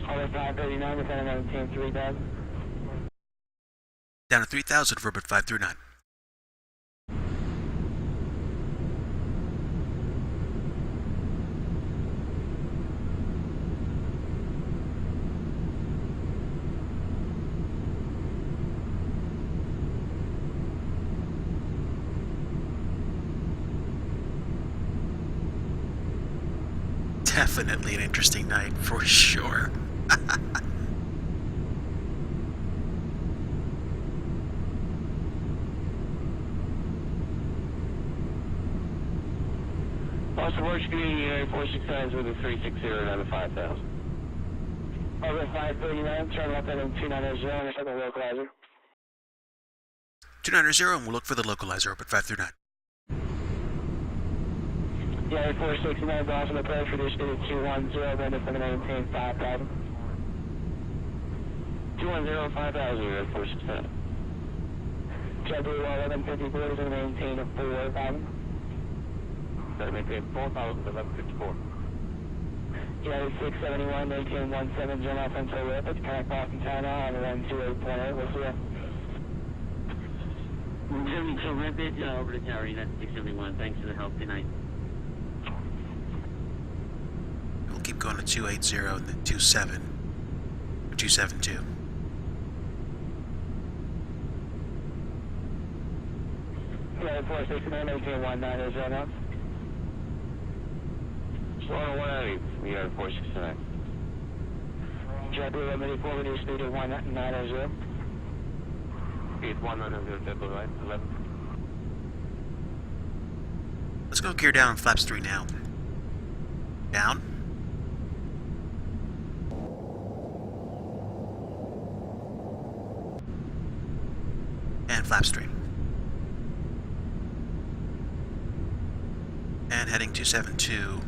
S5: Over 539, descend and maintain 3000.
S1: Down to 3000 for bit 539. Definitely an interesting night, for sure.
S3: Boston Works Community Area 469 with a 360 down to 5,000.
S5: Over 539, turn left heading 290, and check the localizer.
S1: 290, and we'll look for the localizer up at 539.
S5: Yeah, 469, Boston approach, reduced to 210, then descend and maintain 5000.
S3: 210, 5,000, United 469.
S5: JetBlue 1154, descend and maintain 4000.
S7: Set maintain 4,000 1154.
S5: United 671, maintain 17, turn off until Ribbit, connect Boston Town now on 128.8, we'll see ya.
S9: 170 until Ribbit, over to Tower, United 671. Thanks for the help. Good night.
S1: We'll keep going to 280 and then 27, or 272.
S5: United 469, maintain 190 knots.
S3: Slow 180, United 469.
S5: JetBlue 1184, reduced speed to 190.
S7: Speed 190, JetBlue 11.
S1: Let's go gear down on flaps 3 now. Down. And flaps 3. And heading 272.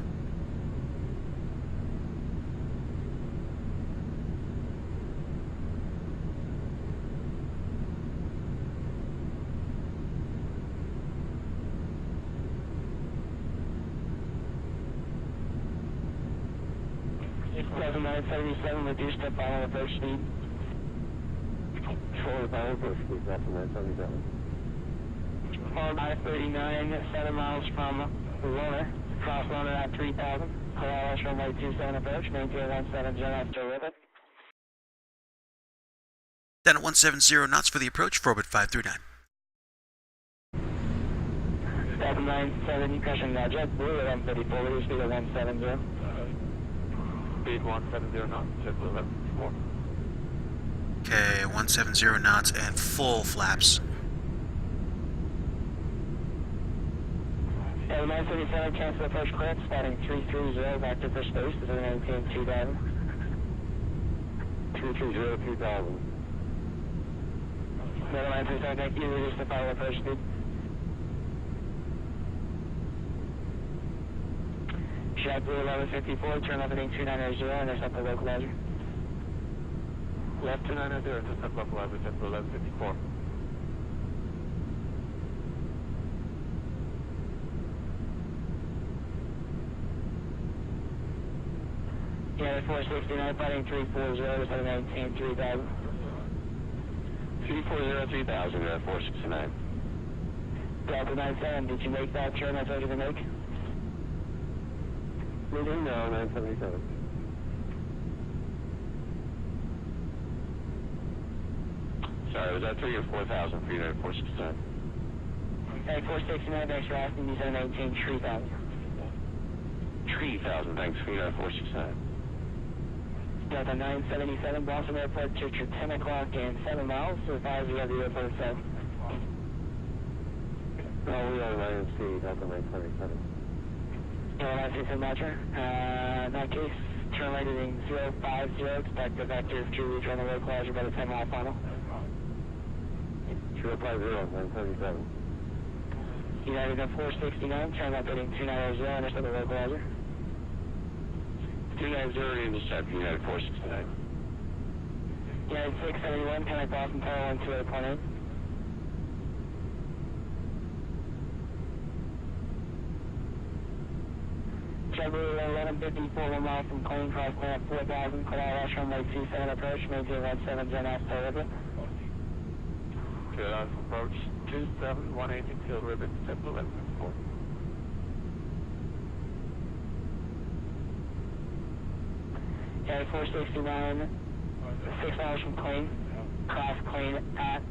S5: Level 977, reduced to final approach speed.
S7: Forward final approach speed, that's 977.
S5: Followed by 39, 7 miles from Loner, cross Loner at 3000. Corrales runway 27 approach, maintain 17, turn off to Ribbit.
S1: Down at 170 knots for the approach, for orbit 539.
S5: 797, crushing JetBlue 1134, reduced speed to 170.
S7: Speed 170 knots, JetBlue 1154.
S1: Okay, 170 knots and full flaps.
S5: Yeah, 977, cancel approach clearance, starting 330, back to first base, this is maintain 2000.
S7: 230, 2000.
S5: Level 937, thank you, reduce the final approach speed. JetBlue 1154, turn left heading 290, intercept the localizer.
S7: Left 290, intercept localizer, JetBlue 1154.
S5: United 469, fighting 340, descend and maintain 3000.
S3: 340, 3000, United 469.
S5: Delta 97, did you make that turn I told you to make?
S7: Moving now, 977.
S3: Sorry, was that 3 or 4,000 for United 469?
S5: United 469, thanks for asking, descend and maintain 3000.
S3: 3,000, thanks for United 469.
S5: Delta 977, Boston Airport, church at 10 o'clock and 7 miles, so advise you have the airport itself.
S7: No, we are IMC, Delta 977.
S5: Yeah, 967 Roger. In that case, turn right heading 050, expect the vector 2 reach on the road closure by the 10 mile final.
S8: 050, 977.
S5: United at 469, turn left heading 290, intercept the road closure.
S3: 290, intercept, United 469.
S5: United 671, connect Boston Tower 128.8. February 1154, 1 mile from Clean, cross clean at 4000, clear out rush runway 27 approach, maintain 17, Gen F, tail ribbon.
S7: Clear out approach 27, 180 tail ribbon, step 1154.
S5: Yeah, 469, 6 miles from Clean, cross Clean at,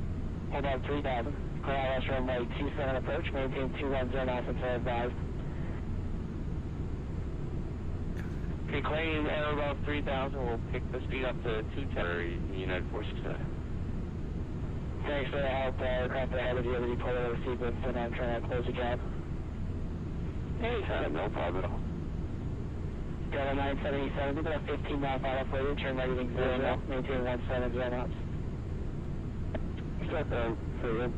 S5: hold on 3000, clear out rush runway 27 approach, maintain 21, Gen F, until advised.
S7: Okay, Clean, air above 3000, we'll pick the speed up to 210, United 469.
S5: Thanks for the help, aircraft ahead of you, the pull over sequence, and I'm trying to close the gap.
S7: Anytime, no problem at all.
S5: Delta 977, we've got a 15 mile final for you, turn right heading 0 now, maintain 17 knots.
S8: Set down, say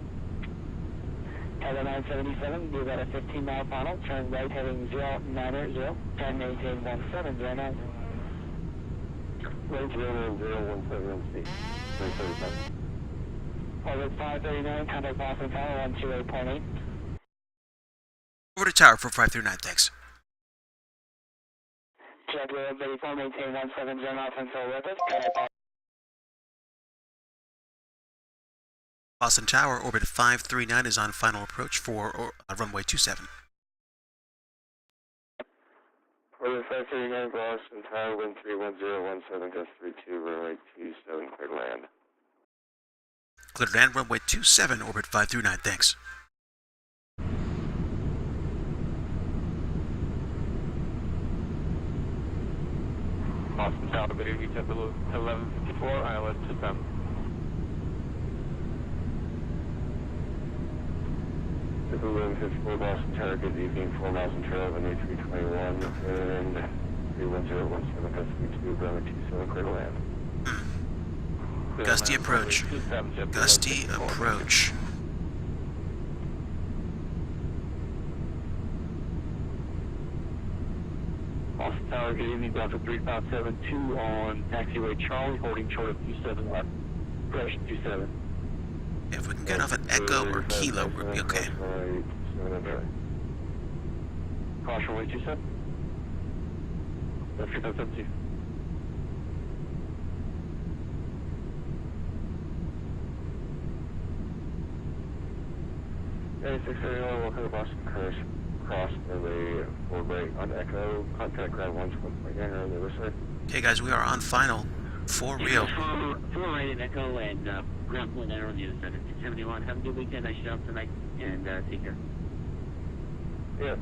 S5: Delta 977, we've got a 15 mile final, turn right heading 090, and maintain 17 knots.
S8: Range 09017 speed. 977.
S5: Orbit 539, contact Boston Tower 128.8.
S1: Over to tower for 539, thanks.
S5: Jet Road 34, maintain 17 knots until Rapid. Contact
S1: Boston Tower, orbit 539 is on final approach for runway 27.
S8: Orbit 539, Boston Tower, wind 31017, gust 32, runway 27, clear to land.
S1: Clear to land, runway 27, orbit 539, thanks.
S7: Boston Tower, good evening, step 1154, ILS to them.
S8: Step 1154, Boston Tower, good evening, 4 miles in trail, runway 321, wind 31017, gust 32, runway 27, clear to land.
S1: Gusty approach. Gusty approach.
S3: Boston Tower, good evening, Delta 3572 on taxiway Charlie, holding short of 27 left. Correction 27.
S1: If we can get off at Echo or Kilo, we'll be okay.
S3: Caution way 27. Delta 3572.
S8: Hey, 631, welcome to Boston Cross runway 4 right on Echo, contact ground 1.9 on the other side.
S1: Okay, guys, we are on final. For real.
S9: Full right at Echo and ground point on the other side of 271. Have a good weekend. Nice job tonight, and take care.
S8: Yeah.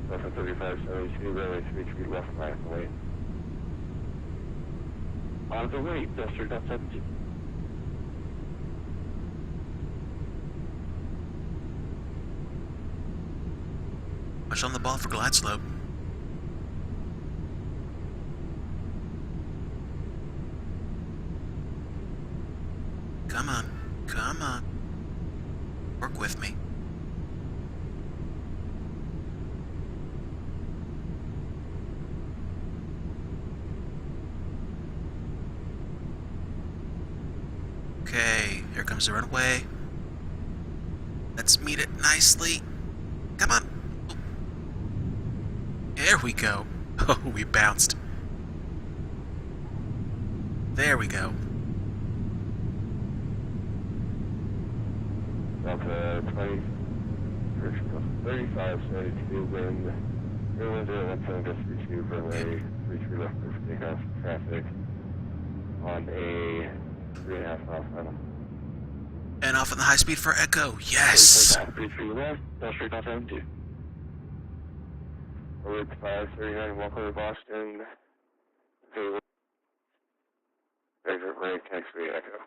S8: Delta 3572, runway 33 left, right away.
S3: On the way, Delta 3572.
S1: Push on the ball for glide slope. Come on. Come on. Work with me. Okay, here comes the runway. Let's meet it nicely. Come on. There we go. Oh, we bounced. There we go.
S8: Delta 3572, wind 31017, gust 32, runway 33 left, clear for takeoff, traffic on a 3.5 mile final.
S1: And off on the high speed for Echo. Yes!
S3: 33 left, Delta 3572.
S8: Orbit 539, welcome to Boston. Okay, exit right, taxiway Echo.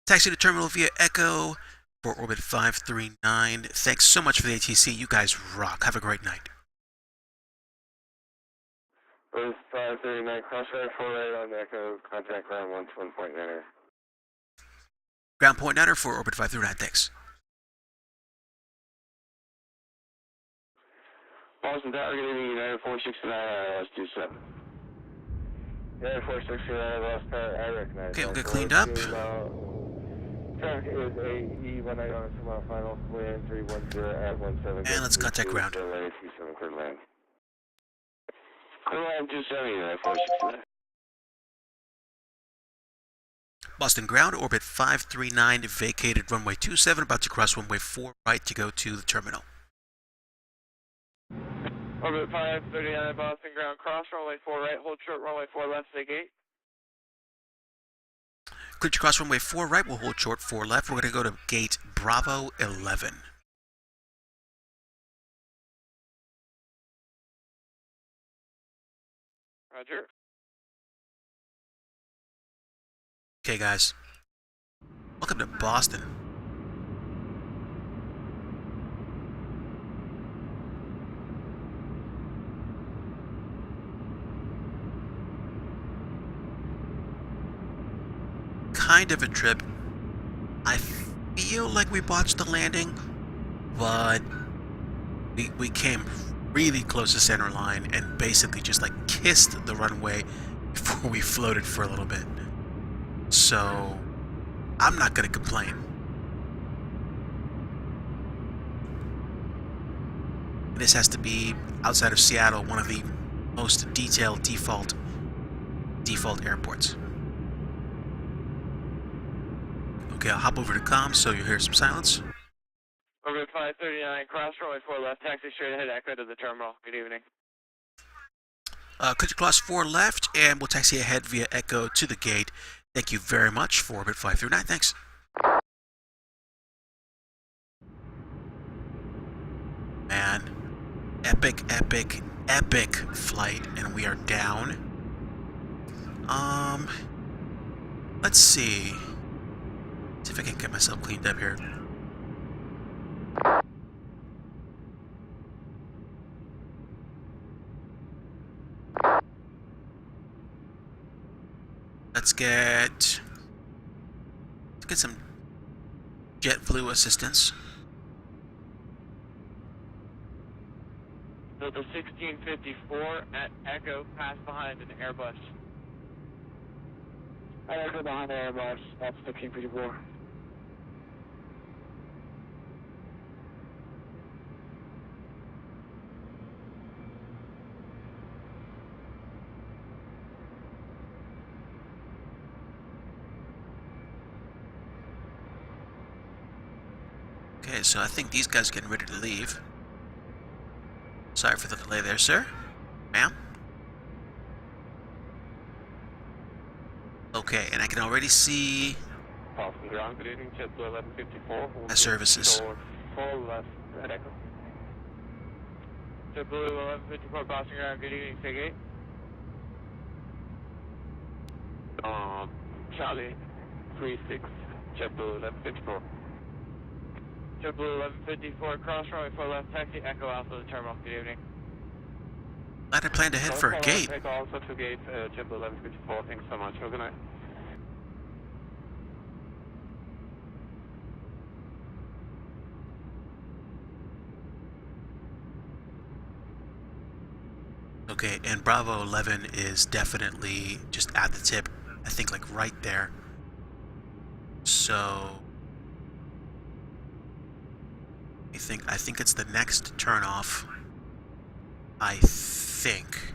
S1: Taxi to terminal via Echo. for orbit 539. Thanks so much for the ATC. You guys rock. Have a great night.
S8: Boost 539, cross right 4 right on Echo, contact ground 121.9.
S1: Ground point 9 for orbit 539. Thanks.
S3: Boston Tower, good evening, United 469, ILS 27.
S8: United 469, lost power, I recognize.
S1: Okay, we'll get cleaned up.
S8: Traffic is AE 19 on a 2 mile final, wind 310 at 17.
S1: And let's contact ground.
S8: Runway 27, clear land.
S3: Clear land 27, United 469.
S1: Boston ground, orbit 539, vacated runway 27, about to cross runway 4 right to go to the terminal.
S7: Orbit 539, Boston ground, cross runway 4 right, hold short runway 4 left, to the gate.
S1: Clear to cross runway 4 right, we'll hold short 4 left. We're going to go to gate Bravo 11.
S7: Roger.
S1: Okay, guys. Welcome to Boston. Kind of a trip. I feel like we botched the landing, but we came really close to center line and basically just like kissed the runway before we floated for a little bit. So I'm not gonna complain. This has to be, outside of Seattle, one of the most detailed default airports. Okay, I'll hop over to comms so you hear some silence.
S7: Orbit 539, cross runway 4 left, taxi straight ahead, Echo to the terminal. Good evening.
S1: Click to cross 4 left, and we'll taxi ahead via Echo to the gate. Thank you very much for orbit 539. Thanks. Man, epic flight, and we are down. Let's see. See if I can get myself cleaned up here. Let's get some JetBlue assistance.
S7: Delta 1654 at Echo, pass behind an Airbus.
S2: Echo behind the Airbus, that's 1654.
S1: Okay, so I think these guys are getting ready to leave. Sorry for the delay there, sir. Ma'am? Okay, and I can already see
S8: Boston ground, good evening, JetBlue 1154.
S1: my services.
S8: 4 left at Echo.
S7: JetBlue 1154, Boston ground, good evening, to the gate.
S8: Charlie 36, JetBlue 1154.
S7: JetBlue 1154, cross runway 4 left, taxi Echo Alpha to the terminal. Good evening.
S1: I had planned to head for a gate.
S8: Echo also to gate, JetBlue 1154, thanks so much, have a good night.
S1: Okay, and Bravo 11 is definitely just at the tip. I think like right there. So I think it's the next turnoff. I think.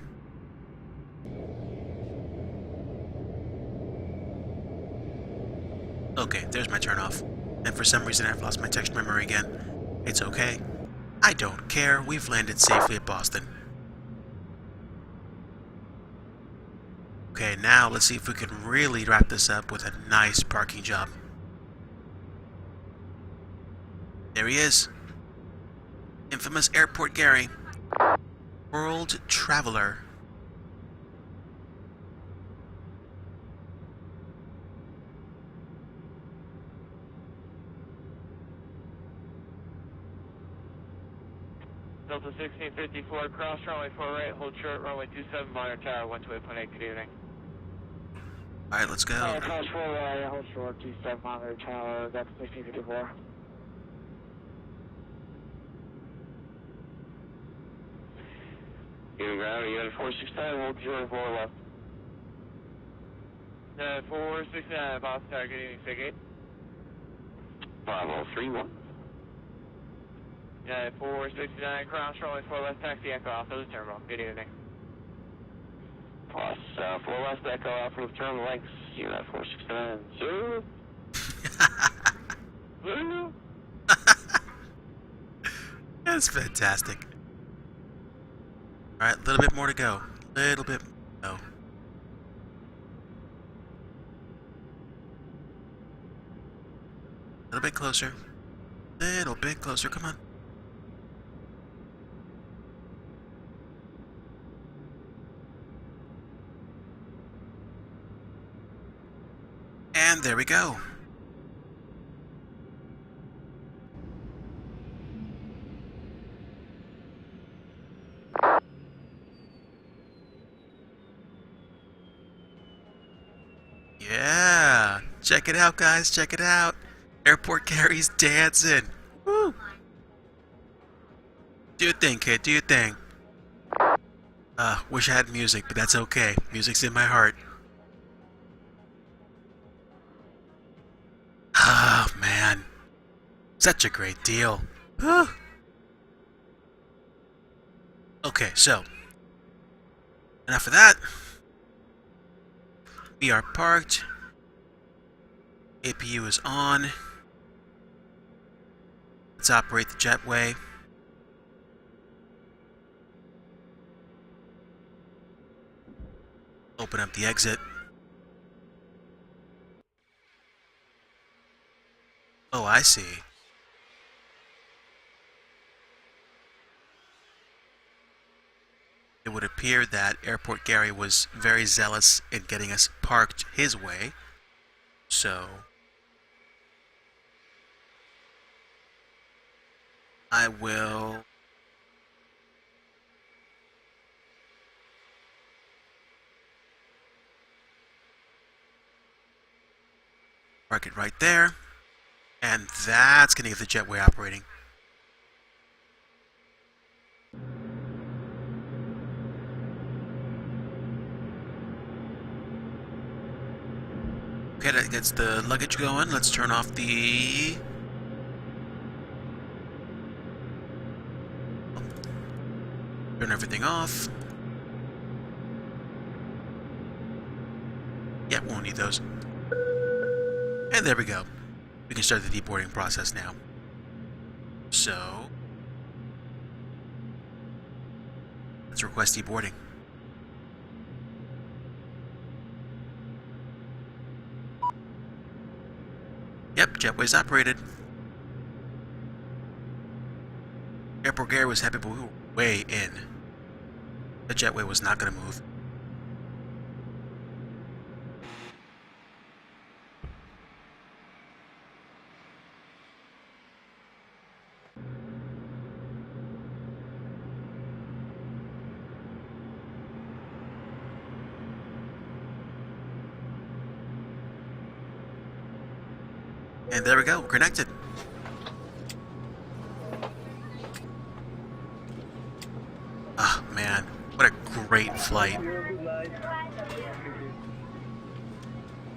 S1: Okay, there's my turnoff. And for some reason I've lost my text memory again. It's okay. I don't care. We've landed safely at Boston. Okay, now let's see if we can really wrap this up with a nice parking job. There he is. Infamous Airport Gary. World Traveler.
S5: Delta 1654, cross runway 4 right, hold short, runway 27, monitor tower, 128.8, good evening.
S1: Alright, let's go.
S5: Cross 4 right, hold short, 27, monitor tower, Delta 1654.
S3: Union ground, you got 469, hold 04 left.
S5: 469, Boston Tower, good evening, Sig 8.
S3: 5031.
S5: 469, cross runway 4 left, taxi echo off of the terminal, good evening.
S3: Plus 4 left, echo off from the terminal lengths, unit 469, zero.
S5: Blue.
S1: That's fantastic. Alright, a little bit more to go. Little bit more to go. A little bit closer. Little bit closer, come on. And there we go. Yeah, check it out, guys. Check it out. Airport Gary's dancing. Woo! Do your thing, kid. Do your thing. Wish I had music, but that's okay. Music's in my heart. Oh, man. Such a great deal. Okay, so. Enough of that. We are parked. APU is on. Let's operate the jetway. Open up the exit. Oh, I see. It would appear that Airport Gary was very zealous in getting us parked his way. So I will park it right there. And that's going to get the jetway operating. Okay, that gets the luggage going. Let's turn off the... Turn everything off. Yeah, won't need those. And there we go. We can start the deboarding process now. So, let's request deboarding. Yep, jetway's operated. Airport Gary was happy, but we were way in. The jetway was not going to move. And there we go, we're connected. Ah, man, what a great flight.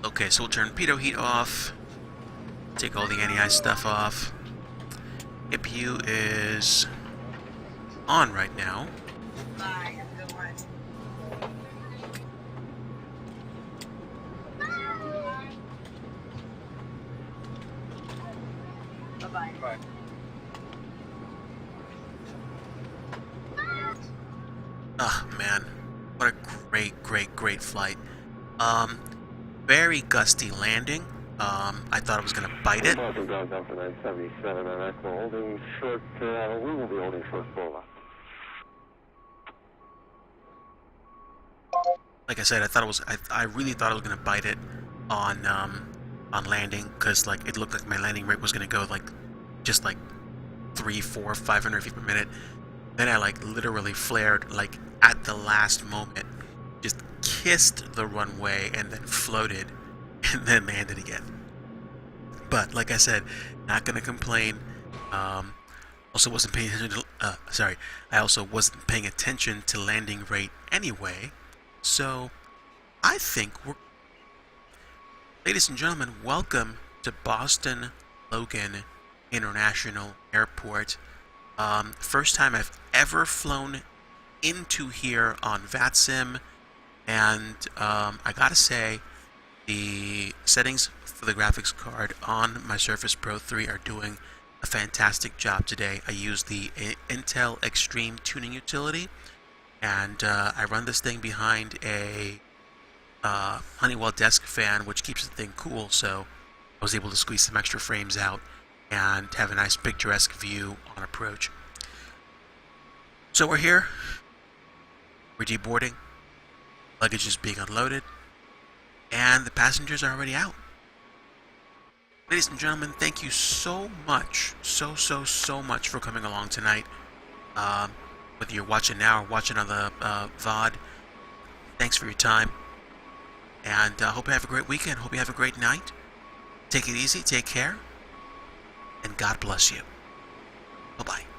S1: Okay, so we'll turn pitot heat off. Take all the anti-ice stuff off. APU is on right now.
S10: Bye.
S1: Oh man, what a great flight. Very gusty landing. I thought I was gonna bite it.
S3: Boston ground down for 977 and Echo holding short, we will be holding short full.
S1: Like I said, I really thought I was gonna bite it on landing, because like it looked like my landing rate was gonna go like just like 300, 400, 500 feet per minute. Then I like literally flared like at the last moment, just kissed the runway and then floated and then landed again. But like I said, not gonna complain. Also wasn't paying attention to, I also wasn't paying attention to landing rate anyway. So I think we're, ladies and gentlemen, welcome to Boston Logan International Airport. First time I've ever flown into here on VATSIM, and I gotta say, the settings for the graphics card on my Surface Pro 3 are doing a fantastic job today. I use the Intel Extreme Tuning Utility, and I run this thing behind a Honeywell desk fan, which keeps the thing cool, so I was able to squeeze some extra frames out and have a nice picturesque view on approach. So we're here, we're deboarding, luggage is being unloaded, and the passengers are already out. Ladies and gentlemen, thank you so much, so much for coming along tonight. Whether you're watching now or watching on the VOD, thanks for your time. And hope you have a great weekend. Hope you have a great night. Take it easy, take care, and God bless you. Bye-bye.